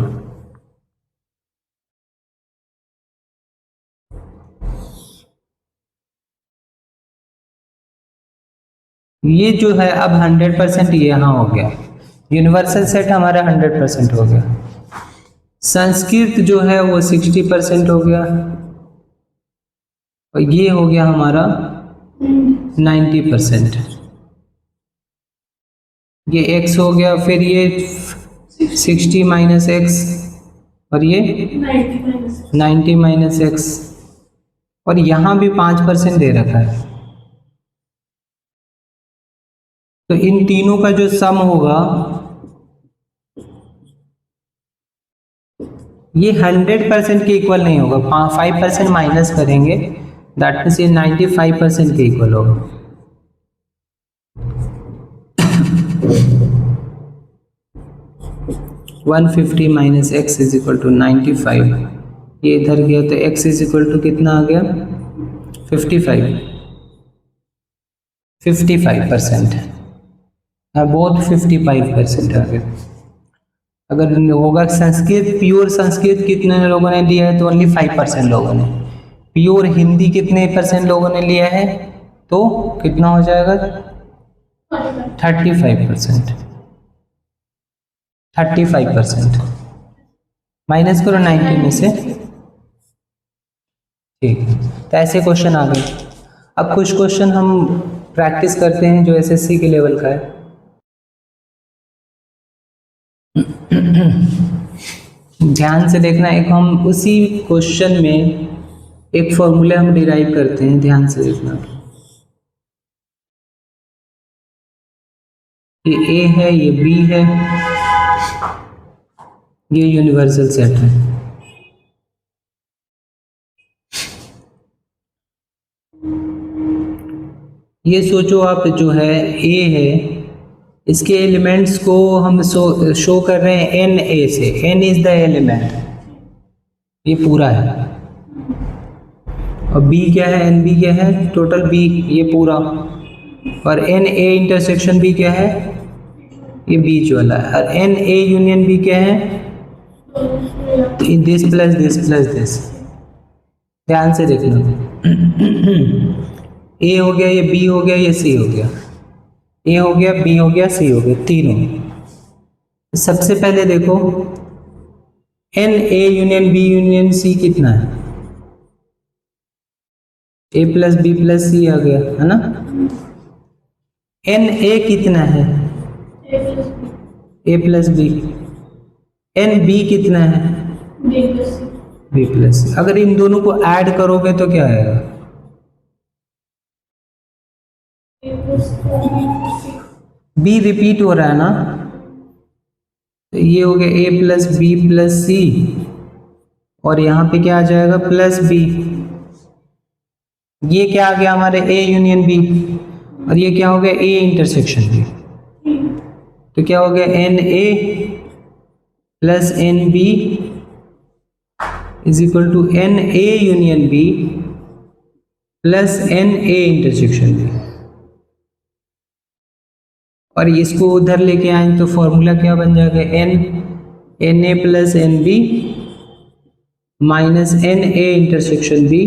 ये जो है अब 100% ये यहाँ हो गया, यूनिवर्सल सेट हमारा 100% हो गया। संस्कृत जो है वो 60% हो गया और ये हो गया हमारा 90%। ये x हो गया, फिर ये 60 माइनस एक्स और ये 90 माइनस एक्स, और यहाँ भी 5% दे रखा है। तो इन तीनों का जो सम होगा ये 100% के इक्वल नहीं होगा, 5% माइनस करेंगे, दैट मीन्स ये 95% के इक्वल होगा। One 150 minus X is equal to 95, ये इधर गया तो x इज इक्वल टू कितना आ गया 55% है, बहुत 55% आ गया। अगर होगा संस्कृत, प्योर संस्कृत कितने लोगों ने लिया है, तो ओनली 5% लोगों ने। प्योर हिंदी कितने % लोगों ने लिया है, तो कितना हो जाएगा 35%। 35%। माइनस करो 90 में से। ठीक है, तो ऐसे क्वेश्चन आ गए। अब कुछ क्वेश्चन हम प्रैक्टिस करते हैं जो एसएससी के लेवल का है। ध्यान से देखना, एक हम उसी क्वेश्चन में एक फॉर्मूला हम डिराइव करते हैं, ध्यान से देखना। ये ए है, ये बी है, ये यूनिवर्सल सेट है। ये सोचो आप, जो है ए है, इसके एलिमेंट्स को हम शो कर रहे हैं एन ए से। एन इज द एलिमेंट, ये पूरा है। और बी क्या है, एन बी क्या है, टोटल बी, ये पूरा। और एन ए इंटरसेक्शन बी क्या है, ये बीच वाला है। और एन ए यूनियन बी क्या है, this plus this plus this. ध्यान से देखना, ए हो गया, ये बी हो गया, ये सी हो गया। ए हो गया, बी हो गया, सी हो गया, तीनों। सबसे पहले देखो n A union B union C कितना है, A plus B plus C आ गया, है ना। एन ए कितना है, A plus B. N B कितना है, बी प्लस सी। अगर इन दोनों को ऐड करोगे तो क्या आएगा, बी रिपीट हो रहा है ना, तो ये हो गया ए प्लस बी प्लस सी, और यहाँ पे क्या आ जाएगा, प्लस बी। ये क्या आ गया हमारे, ए यूनियन बी, और ये क्या हो गया, ए इंटरसेक्शन बी। तो क्या हो गया, n A plus n B is equal to n A union B plus n A intersection B. और इसको उधर लेके आए तो फॉर्मूला क्या बन जाएगा, n A plus n B minus n A intersection B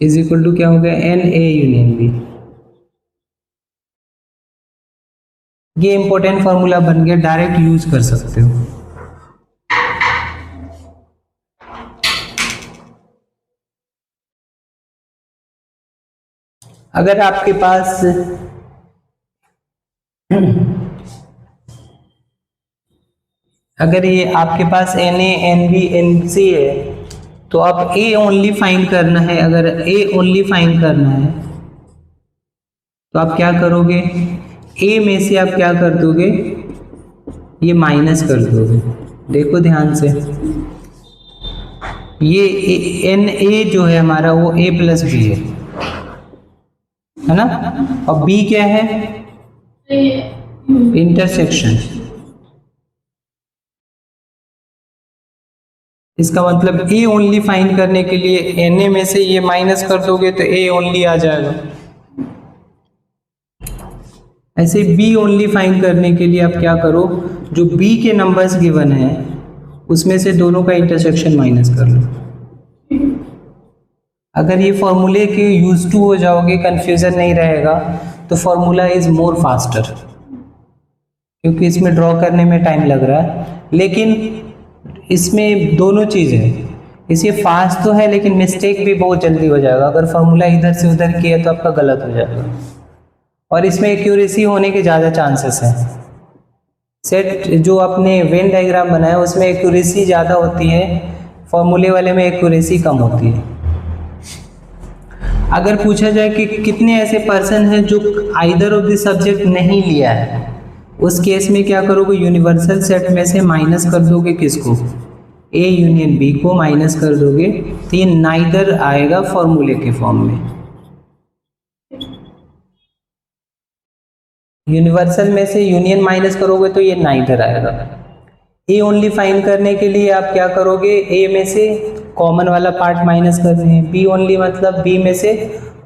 is equal to क्या हो गया, एन ए यूनियन बी। ये इंपॉर्टेंट फॉर्मूला बन गया, डायरेक्ट यूज कर सकते हो। अगर आपके पास अगर ये आपके पास n A n B n C है, तो आप ए ओनली फाइंड करना है। अगर ए ओनली फाइंड करना है तो आप क्या करोगे, ए में से आप क्या कर दोगे, ये माइनस कर दोगे। देखो ध्यान से, ये एन ए जो है हमारा वो ए प्लस बी है ना, और बी क्या है, इंटरसेक्शन। इसका मतलब ए ओनली फाइंड करने के लिए एन ए में से ये माइनस कर दोगे तो ए ओनली आ जाएगा। ऐसे बी ओनली फाइंड करने के लिए आप क्या करो, जो बी के नंबर्स गिवन है उसमें से दोनों का इंटरसेक्शन माइनस कर लो। अगर ये फॉर्मूले के यूज टू हो जाओगे, कंफ्यूजन नहीं रहेगा, तो फॉर्मूला इज मोर फास्टर, क्योंकि इसमें ड्रॉ करने में टाइम लग रहा है। लेकिन इसमें दोनों चीज़ें हैं, इसे फास्ट तो है लेकिन मिस्टेक भी बहुत जल्दी हो जाएगा। अगर फॉर्मूला इधर से उधर किया तो आपका गलत हो जाएगा, और इसमें एक्यूरेसी होने के ज़्यादा चांसेस हैं। सेट जो आपने वेन डायग्राम बनाया उसमें एक्यूरेसी ज़्यादा होती है, फॉर्मूले वाले में एक्यूरेसी कम होती है। अगर पूछा जाए कि कितने ऐसे पर्सन हैं जो आइदर ऑफ द सब्जेक्ट नहीं लिया है, उस केस में क्या करोगे, यूनिवर्सल सेट में से माइनस कर दोगे किसको, ए यूनियन बी को माइनस कर दोगे, तो ये नाइदर आएगा फॉर्मूले के फॉर्म में। यूनिवर्सल में से यूनियन माइनस करोगे तो ये नाइदर आएगा। ए ओनली फाइंड करने के लिए आप क्या करोगे, ए में से कॉमन वाला पार्ट माइनस कर देने हैं। बी ओनली मतलब बी में से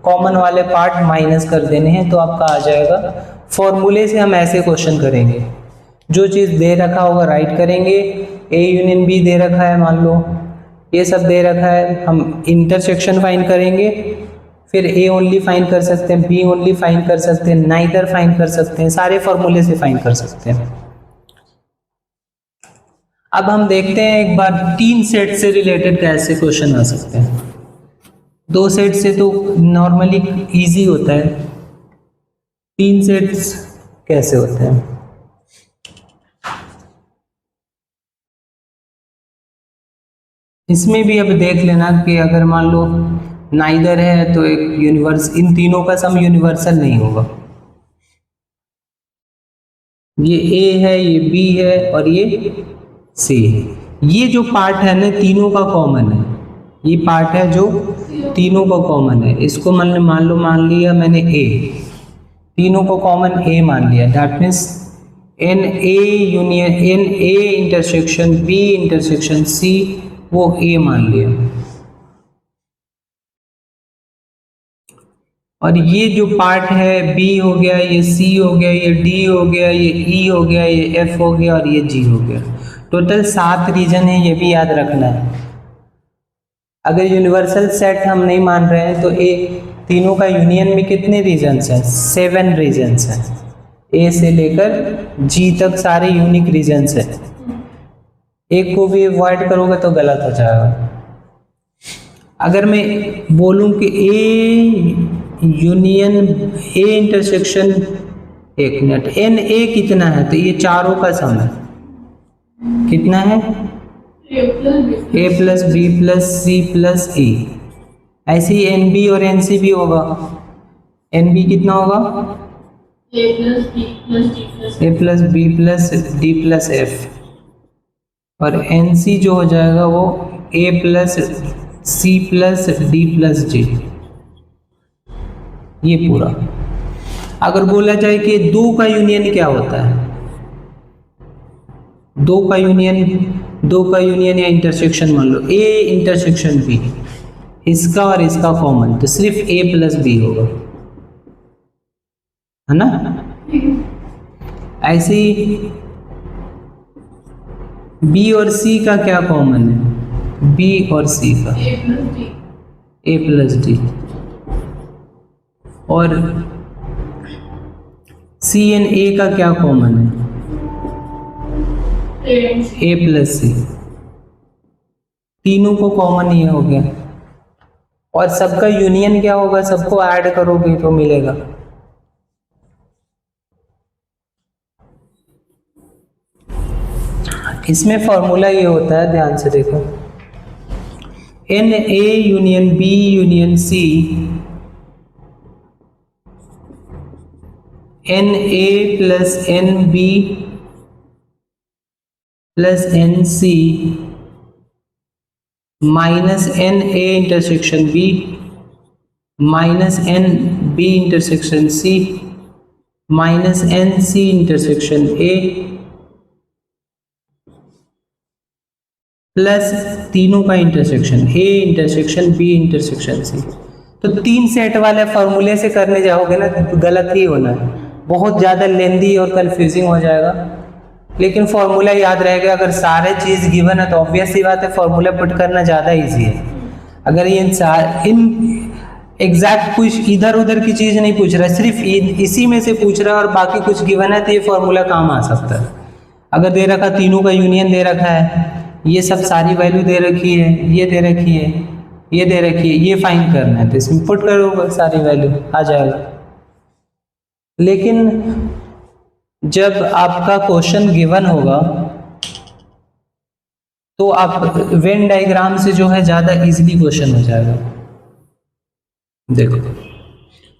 कॉमन वाले पार्ट माइनस कर देने हैं, तो आपका आ जाएगा। फॉर्मूले से हम ऐसे क्वेश्चन करेंगे, जो चीज़ दे रखा होगा राइट करेंगे। ए यूनियन बी दे रखा है, मान लो ये सब दे रखा है, हम इंटरसेक्शन फाइंड करेंगे, फिर ए ओनली फाइंड कर सकते हैं, बी ओनली फाइंड कर सकते हैं, नाइदर फाइंड कर सकते हैं, सारे फॉर्मूले से फाइंड कर सकते हैं। अब हम देखते हैं एक बार 3 सेट से रिलेटेड कैसे क्वेश्चन आ सकते हैं। 2 सेट से तो नॉर्मली इजी होता है, 3 सेट्स कैसे होते हैं। इसमें भी अब देख लेना कि अगर मान लो नाइदर है तो एक यूनिवर्स, इन तीनों का सम यूनिवर्सल नहीं होगा। ये ए है, ये बी है और ये सी है। ये जो पार्ट है ना तीनों का कॉमन है, ये पार्ट है जो तीनों का कॉमन है। इसको मान लिया मैंने ए, तीनों को कॉमन ए मान लिया। That means n A union n A intersection B intersection C, वो ए मान लिया। और ये जो पार्ट है बी हो गया, ये सी हो गया, ये डी हो गया, ये ई हो गया, ये एफ हो गया और ये जी हो गया। टोटल 7 रीजन है, ये भी याद रखना है। अगर यूनिवर्सल सेट हम नहीं मान रहे हैं तो ए तीनों का यूनियन में कितने रीजन्स हैं? 7 रीजन्स हैं। ए से लेकर जी तक सारे यूनिक रीजन्स हैं। एक को भी अवॉइड करोगे तो गलत हो जाएगा। अगर मैं बोलूं कि ए यूनियन ए इंटरसेक्शन, एक मिनट, एन ए कितना है तो ये चारों का सम है। कितना है? A plus B plus C plus E. ऐसे ही एन बी और एन सी भी होगा। एन बी कितना होगा? A plus B plus D plus F. और एन सी जो हो जाएगा वो A plus C plus D plus G. ये पूरा। अगर बोला जाए कि 2 का यूनियन क्या होता है, 2 का यूनियन या इंटरसेक्शन मान लो ए इंटरसेक्शन बी, इसका और इसका कॉमन, तो सिर्फ ए प्लस बी होगा, है ना। ऐसे ही बी और सी का क्या कॉमन है? बी और सी का ए प्लस डी। और सी एंड ए का क्या कॉमन है? ए प्लस सी। तीनों को कॉमन ये हो गया। और सबका यूनियन क्या होगा? सबको ऐड करोगे तो मिलेगा। इसमें फॉर्मूला ये होता है, ध्यान से देखो, n A union B union C, n A plus n B plus n C minus n A intersection B minus n B intersection C minus n C intersection A plus तीनों का intersection A intersection B intersection C. तो 3 set वाले फॉर्मूले से करने जाओगे ना तो गलत ही होना है, बहुत ज़्यादा लेंदी और कंफ्यूजिंग हो जाएगा। लेकिन फॉर्मूला याद रहेगा। अगर सारे चीज़ गिवन है तो ऑब्वियस सी बात है फॉर्मूला पुट करना ज़्यादा इजी है। अगर ये इन एग्जैक्ट कुछ इधर उधर की चीज़ नहीं पूछ रहा है, सिर्फ इसी में से पूछ रहा है और बाकी कुछ गिवन है तो ये फॉर्मूला काम आ सकता है। अगर दे रखा तीनों का यूनियन दे रखा है, ये सब सारी वैल्यू दे रखी है, ये दे रखी है, ये दे रखी है, ये फाइंड करना है तो इसमें पुट करोगे सारी वैल्यू आ जाएगा। लेकिन जब आपका क्वेश्चन गिवन होगा तो आप वेन डायग्राम से जो है ज़्यादा इजीली क्वेश्चन हो जाएगा। देखो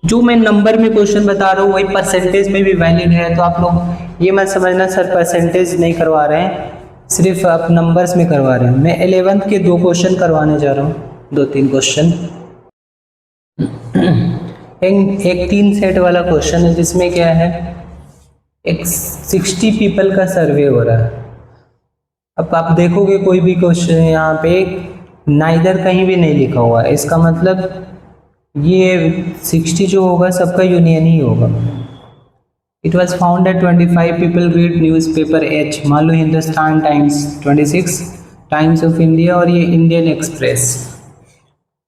जो मैं नंबर में क्वेश्चन बता रहा हूँ वही परसेंटेज में भी वैलिड है, तो आप लोग ये मत समझना सर परसेंटेज नहीं करवा रहे हैं, सिर्फ आप नंबर्स में करवा रहे हैं। मैं 11th के 2 क्वेश्चन करवाने जा रहा हूँ, 2-3 क्वेश्चन। एक 3 सेट वाला क्वेश्चन है जिसमें क्या है, एक 60 पीपल का सर्वे हो रहा है। अब आप देखोगे कोई भी क्वेश्चन यहाँ पे नाइदर कहीं भी नहीं लिखा हुआ है, इसका मतलब ये 60 जो होगा सबका यूनियन ही होगा। It was found that 25 people read newspaper H, मान लो Hindustan Times, 26 Times of India और ये Indian Express.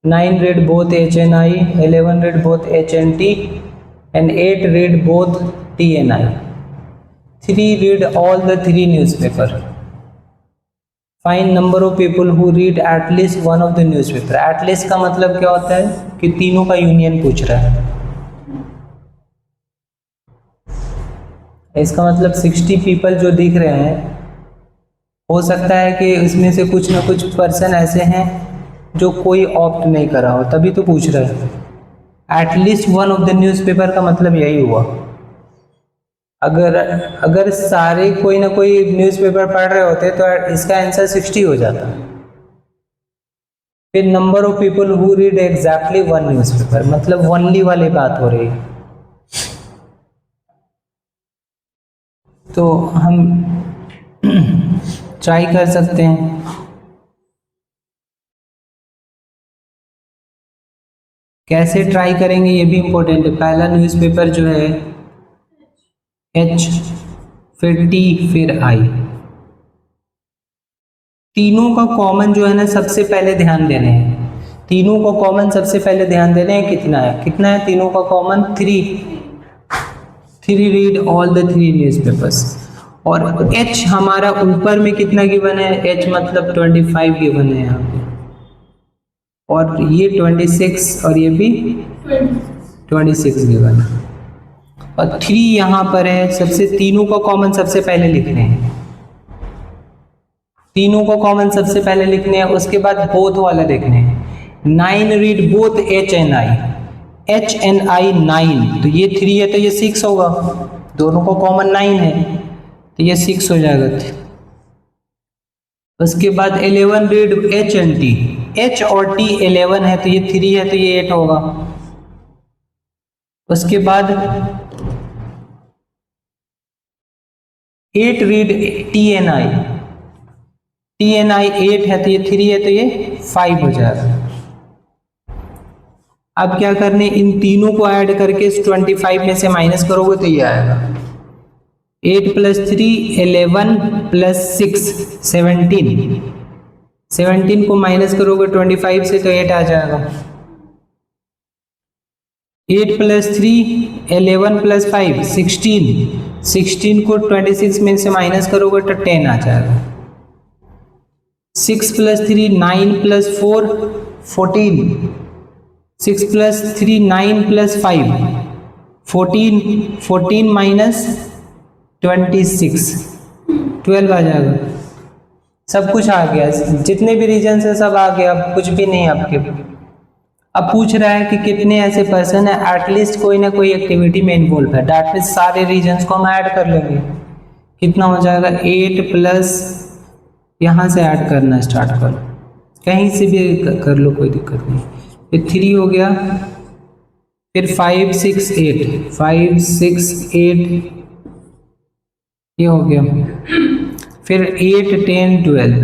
9 read both HNI, 11 read both HNT, and 8 read both TNI. 3 read all the 3 newspaper. Find number of people who read at least one of the newspaper. At least का मतलब क्या होता है कि तीनों का यूनियन पूछ रहा है। इसका मतलब 60 पीपल जो दिख रहे हैं, हो सकता है कि इसमें से कुछ ना कुछ पर्सन ऐसे हैं जो कोई ऑप्ट नहीं करा हो, तभी तो पूछ रहे हैं। At least one of the newspaper का मतलब यही हुआ। अगर सारे कोई ना कोई न्यूज़पेपर पढ़ रहे होते तो इसका आंसर 60 हो जाता। फिर number of people who read exactly one newspaper, मतलब ओनली वाली बात हो रही है। तो हम ट्राई कर सकते हैं। कैसे ट्राई करेंगे ये भी इम्पोर्टेंट है। पहला न्यूज़पेपर जो है H, फिर T, फिर I। तीनों का कॉमन जो है ना सबसे पहले ध्यान देने हैं। तीनों का कॉमन सबसे पहले ध्यान देने हैं। कितना है तीनों का common? 3 read all the 3 newspapers. और H हमारा ऊपर में कितना गिवन है? H मतलब 25 गिवन है यहाँ पे, और ये 26 और ये भी 26 गिवन है, और 3 यहाँ पर है। सबसे तीनों को कॉमन सबसे पहले लिखने हैं। तीनों को कॉमन सबसे पहले लिखने हैं, उसके बाद बोथ वाला देखने हैं। 9 read both H and I, H and I 9, तो ये 3 है तो ये 6 होगा। दोनों को कॉमन 9 है तो ये 6 हो जाएगा। उसके बाद 11 read H and T, H और T 11 है तो ये 3 है तो ये 8 होगा। उसके बाद 8 read T and I, T and I 8 है तो ये 3 है तो ये 5 हो जाएगा। अब क्या करने, इन तीनों को ऐड करके इस 25 में से माइनस करोगे तो ये आएगा 8 + 3 11 + 6 17। 17 को माइनस करोगे 25 से तो 8 आ जाएगा। 8 + 3 11 + 5 16। 16 को 26 में से माइनस करोगे तो 10 आ जाएगा। 6 + 3 9 + 4 14। 6 + 3 9 + 5 14। 14 माइनस 26 12 आ जाएगा। सब कुछ आ गया, जितने भी रीजन है सब आ गया। अब कुछ भी नहीं आपके। अब पूछ रहा है कि कितने ऐसे पर्सन है एटलीस्ट कोई ना कोई एक्टिविटी में इन्वॉल्व है। दैट मीन्स सारे रीजन्स को हम ऐड कर लेंगे। कितना हो जाएगा? 8 प्लस यहाँ से ऐड करना स्टार्ट करो, कहीं से भी कर लो, कोई दिक्कत नहीं। फिर 3 हो गया, फिर 5 6 8 5 6 8 ये हो गया। फिर 8 10 12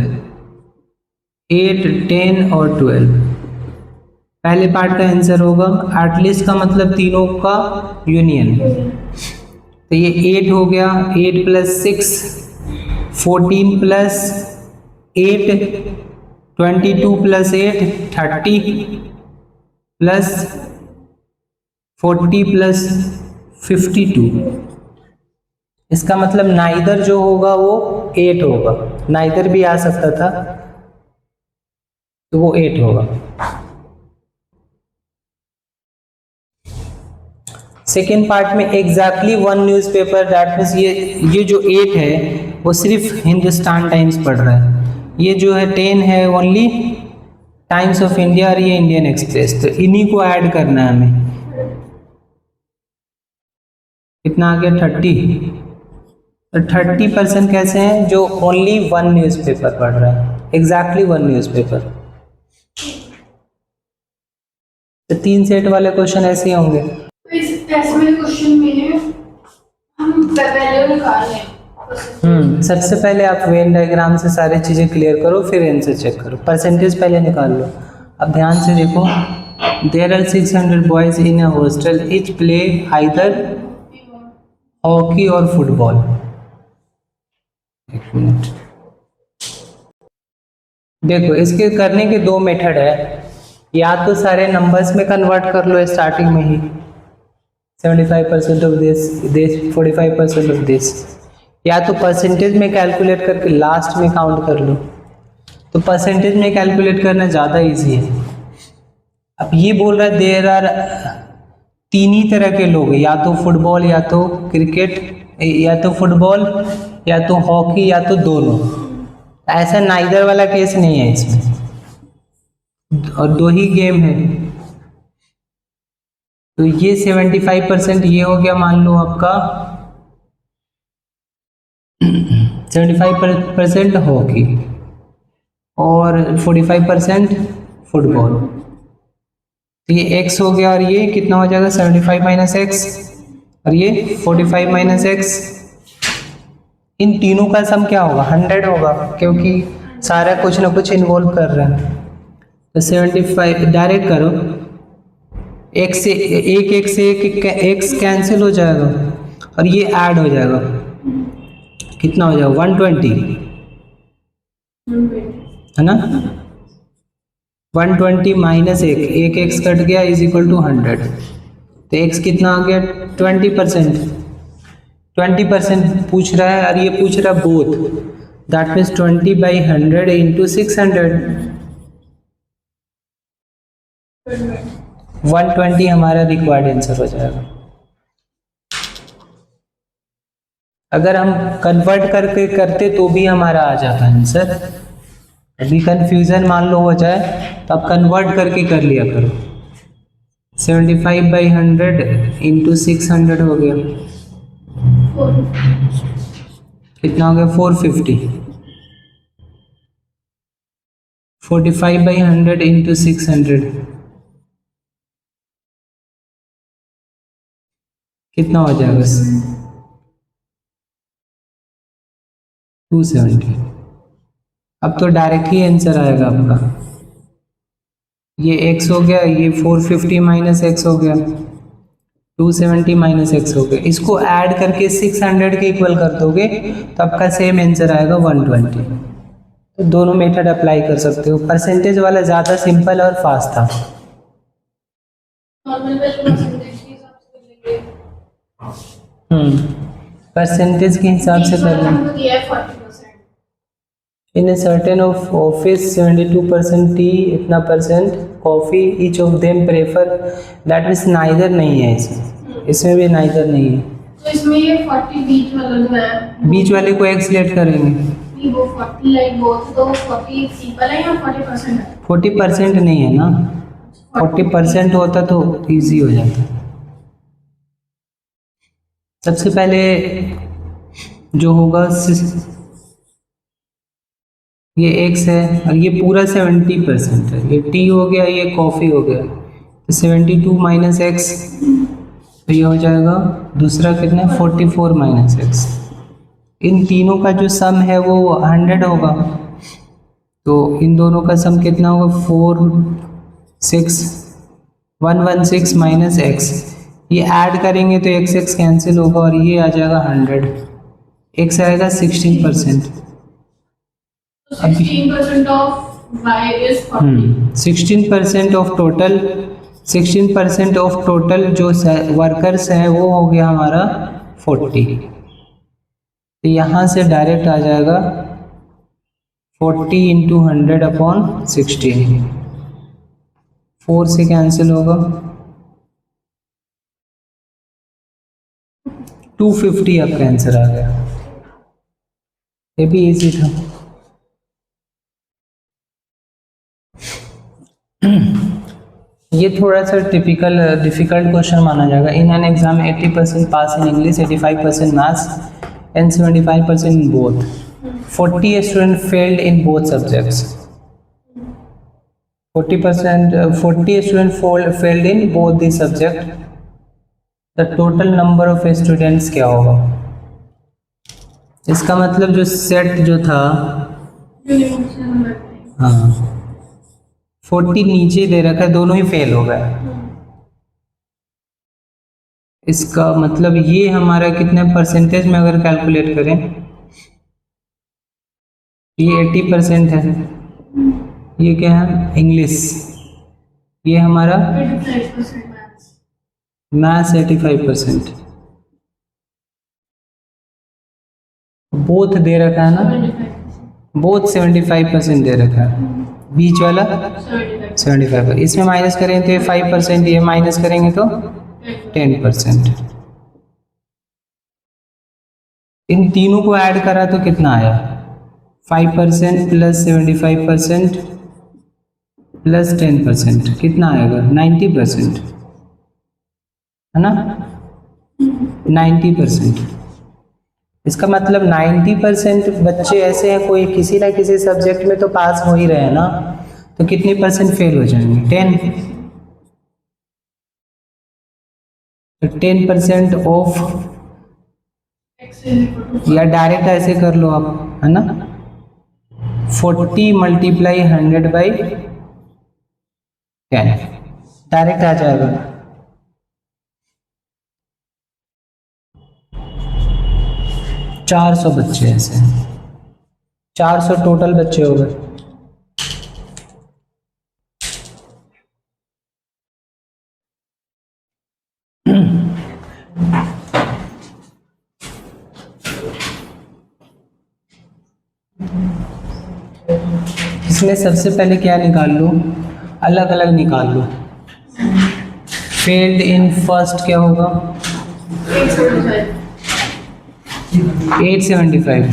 8 10 और 12। पहले पार्ट का आंसर होगा। एटलीस्ट का मतलब तीनों का यूनियन, तो ये 8 हो गया। 8 + 6 14 + 8 22 + 8 30 + 40 + 52। इसका मतलब नाइदर जो होगा वो 8 होगा। नाइदर भी आ सकता था तो वो 8 होगा। सेकेंड पार्ट में exactly one newspaper, that means ये जो 8 है वो सिर्फ हिंदुस्तान टाइम्स पढ़ रहा है। ये जो है 10 है ओनली टाइम्स ऑफ इंडिया और ये इंडियन एक्सप्रेस, तो इन्हीं को ऐड करना है हमें। कितना आ गया? 30। तो 30% कैसे हैं? जो ओनली वन न्यूज़पेपर पढ़ रहा है, एग्जैक्टली वन न्यूज़पेपर। तो 3 सेट वाले क्वेश्चन ऐसे ही होंगे। तो इस टेस्ट में क्वेश्चन में हम वैल्यू निकाल लें। सबसे पहले आप वेन डायग्राम से सारी चीज़ें क्लियर करो, फिर आंसर चेक करो। परसेंटेज पहले निकाल लो। अब ध्यान से देखो, there are 600 boys in a hostel, each play either hockey और फुटबॉल। एक मिनट, देखो इसके करने के 2 मेथड है। या तो सारे नंबर्स में कन्वर्ट कर लो स्टार्टिंग में ही, 75% ऑफ दिस 45% ऑफ दिस, या तो परसेंटेज में कैलकुलेट करके लास्ट में काउंट कर लो। तो परसेंटेज में कैलकुलेट करना ज़्यादा इजी है। अब ये बोल रहा है देयर आर तीन ही तरह के लोग, या तो फुटबॉल, या तो क्रिकेट, या तो फुटबॉल, या तो हॉकी, या तो दोनों। ऐसा नाइदर वाला केस नहीं है इसमें, और दो ही गेम है। तो ये 75% ये हो गया, मान लो आपका 75% हॉकी और 45% फुटबॉल। तो ये x हो गया, और ये कितना हो जाएगा 75 माइनस एक्स, और ये 45 माइनस एक्स। इन तीनों का सम क्या होगा 100 होगा, क्योंकि सारा कुछ ना कुछ इन्वॉल्व कर रहे हैं। तो 75 डायरेक्ट करो, एक से एक एक्स कैंसिल हो जाएगा, और ये ऐड हो जाएगा, कितना हो जाएगा 120, है ना। 120 माइनस एक एक्स कट गया इज इक्वल टू 100। तो एक्स कितना आ गया 20%। 20% पूछ रहा है, और ये पूछ रहा है बोथ, दैट मीन्स 20/100 इंटू 600। 120 हमारा रिक्वायर्ड आंसर हो जाएगा। अगर हम कन्वर्ट करके करते तो भी हमारा आ जाता आंसर। अभी कंफ्यूजन मान लो हो जाए तो आप कन्वर्ट करके कर लिया करो। 75/100 इंटू 600 हो गया, कितना हो गया 450। 45/100 इंटू 600 कितना हो जाएगा 270। अब तो डायरेक्ट ही आंसर आएगा आपका। ये x हो गया, ये 450 माइनस एक्स हो गया, 270 माइनस एक्स हो गया। इसको ऐड करके 600 के इक्वल कर दोगे तो आपका सेम आंसर आएगा 120। तो दोनों मेथड अप्लाई कर सकते हो। परसेंटेज वाला ज़्यादा सिंपल और फास्ट था। परसेंटेज के हिसाब से करना। In a certain of office 72% tea, इतना percent coffee, each of them prefer, that means neither नहीं है इसमें, इसमें भी neither नहीं है। तो इसमें ये 40 बीच वाला जो है, बीच वाले को x लेट करेंगे। नहीं वो 40 लाइक बोथ, तो 40 सिंपल है या 40% है? 40% नहीं है ना, 40% होता तो इजी हो जाता। सबसे पहले जो होगा ये x है, और ये पूरा 70% है, ये टी हो गया, ये कॉफ़ी हो गया, तो 72 माइनस एक्स, तो ये हो जाएगा दूसरा कितना 44 माइनस एक्स। इन तीनों का जो सम है वो 100 होगा, तो इन दोनों का सम कितना होगा 116 माइनस एक्स। ये ऐड करेंगे तो x कैंसिल होगा, और ये आ जाएगा 100, x आएगा 16%। 16% of y is 40. 16% of total, 16% of total जो वर्कर्स हैं वो हो गया हमारा 40। तो यहाँ से डायरेक्ट आ जाएगा 40 इंटू 100 अपॉन 16, 4 से कैंसिल होगा, 250 आपका आंसर आ गया। ये भी इजी था। ये थोड़ा सा डिफिकल्ट क्वेश्चन माना जाएगा। In an exam 80% pass in English, 85% maths and 75% in both. 40 student failed in both subjects. 40 student failed in both the subject. The total number of students क्या होगा? इसका मतलब जो सेट जो था, हाँ 40 नीचे दे रखा है, दोनों ही फेल हो गए। इसका मतलब ये हमारा कितने परसेंटेज में अगर कैलकुलेट करें, ये 80% है। ये क्या है इंग्लिश, ये हमारा 85% मैथ्स। मैथ्स 85%, बोथ दे रखा है ना, 75%। बोथ 75% दे रखा है, बीच वाला 75%। 75। इसमें माइनस करेंगे तो ये 5%, ये माइनस करेंगे तो 10%। इन तीनों को ऐड करा तो कितना आया, 5% प्लस 75% प्लस 10%, कितना आएगा 90%, है ना, 90%। इसका मतलब 90% बच्चे ऐसे हैं, कोई किसी ना किसी सब्जेक्ट में तो पास हो ही रहे हैं ना, तो कितने परसेंट फेल हो जाएंगे, 10। तो 10% ऑफ, या डायरेक्ट ऐसे कर लो आप, है ना, 40 मल्टीप्लाई 100 बाई 10, डायरेक्ट आ जाएगा। चार 400 बच्चे ऐसे, 400 टोटल बच्चे हो गए। इसमें सबसे पहले क्या निकाल लो, अलग अलग निकाल लो। फेल्ड इन फर्स्ट क्या होगा, 875।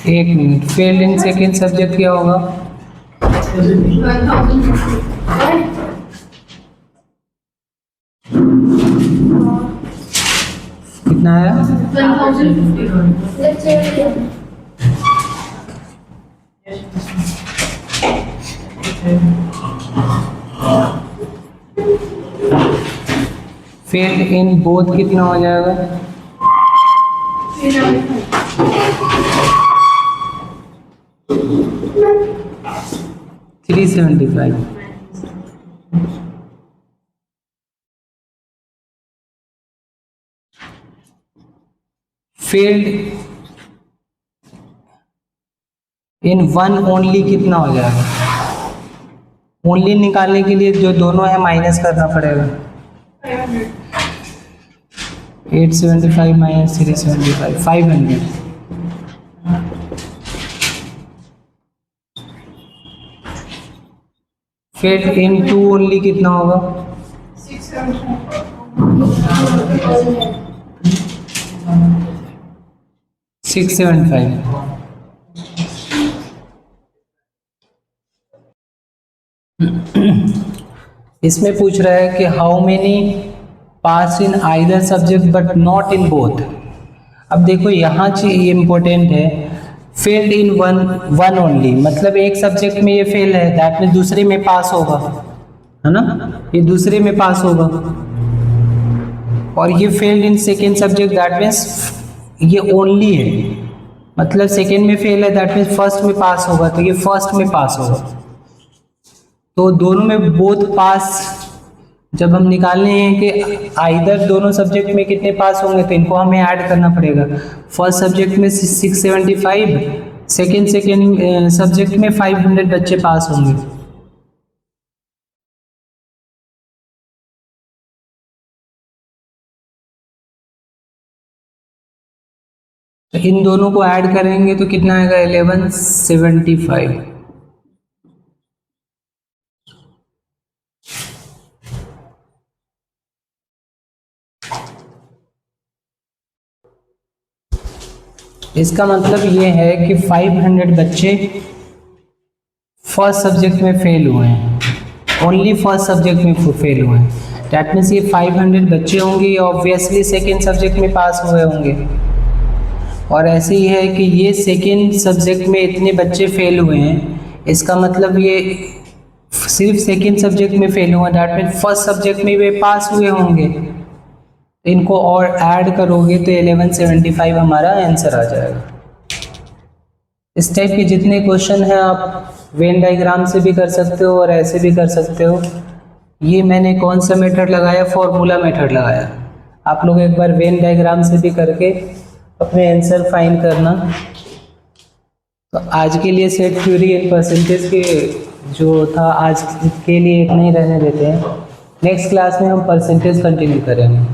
एक minute, failed in second subject क्या होगा, 1050। कितना आया, 1050। फेल्ड इन बोथ कितना हो जाएगा, 375। फेल्ड इन वन ओनली कितना हो जाएगा, ओनली निकालने के लिए जो दोनों है माइनस करना पड़ेगा, 875 minus 375, 500। Failed in two only कितना होगा, 675। इसमें पूछ रहा है कि how many pass in either subject but not in both. अब देखो यहाँ चीज इम्पोर्टेंट है, फेल्ड इन वन ओनली, मतलब एक सब्जेक्ट में ये फेल है, दैट मीन्स दूसरे में पास होगा, है ना, ये दूसरे में पास होगा। और ये failed in second subject, that means ये ओनली है, मतलब सेकेंड में फेल है, दैट मीन्स फर्स्ट में पास होगा, तो ये फर्स्ट में पास होगा। तो दोनों में बोथ पास जब हम निकालने हैं कि आइदर दोनों सब्जेक्ट में कितने पास होंगे, तो इनको हमें ऐड करना पड़ेगा। फर्स्ट सब्जेक्ट में 675, सेकेंड सब्जेक्ट में 500 बच्चे पास होंगे। तो इन दोनों को ऐड करेंगे तो कितना आएगा, 1175। इसका मतलब ये है कि 500 बच्चे फर्स्ट सब्जेक्ट में फेल हुए हैं, ओनली फर्स्ट सब्जेक्ट में फेल हुए हैं, दैट मीन्स ये 500 बच्चे होंगे, ये ऑब्वियसली सेकेंड सब्जेक्ट में पास हुए होंगे। और ऐसे ही है कि ये सेकेंड सब्जेक्ट में इतने बच्चे फेल हुए हैं, इसका मतलब ये सिर्फ सेकेंड सब्जेक्ट में फेल हुआ, दैट मीन्स फर्स्ट सब्जेक्ट में वे पास हुए होंगे। इनको और ऐड करोगे तो 1175 हमारा आंसर आ जाएगा। इस टाइप के जितने क्वेश्चन हैं आप वेन डायग्राम से भी कर सकते हो और ऐसे भी कर सकते हो। ये मैंने कौन सा मेथड लगाया, फॉर्मूला मेथड लगाया। आप लोग एक बार वेन डायग्राम से भी करके अपने आंसर फाइंड करना। तो आज के लिए सेट थ्योरी एंड परसेंटेज के जो था आज के लिए इतना ही रहने देते हैं। नेक्स्ट क्लास में हम परसेंटेज कंटिन्यू करेंगे।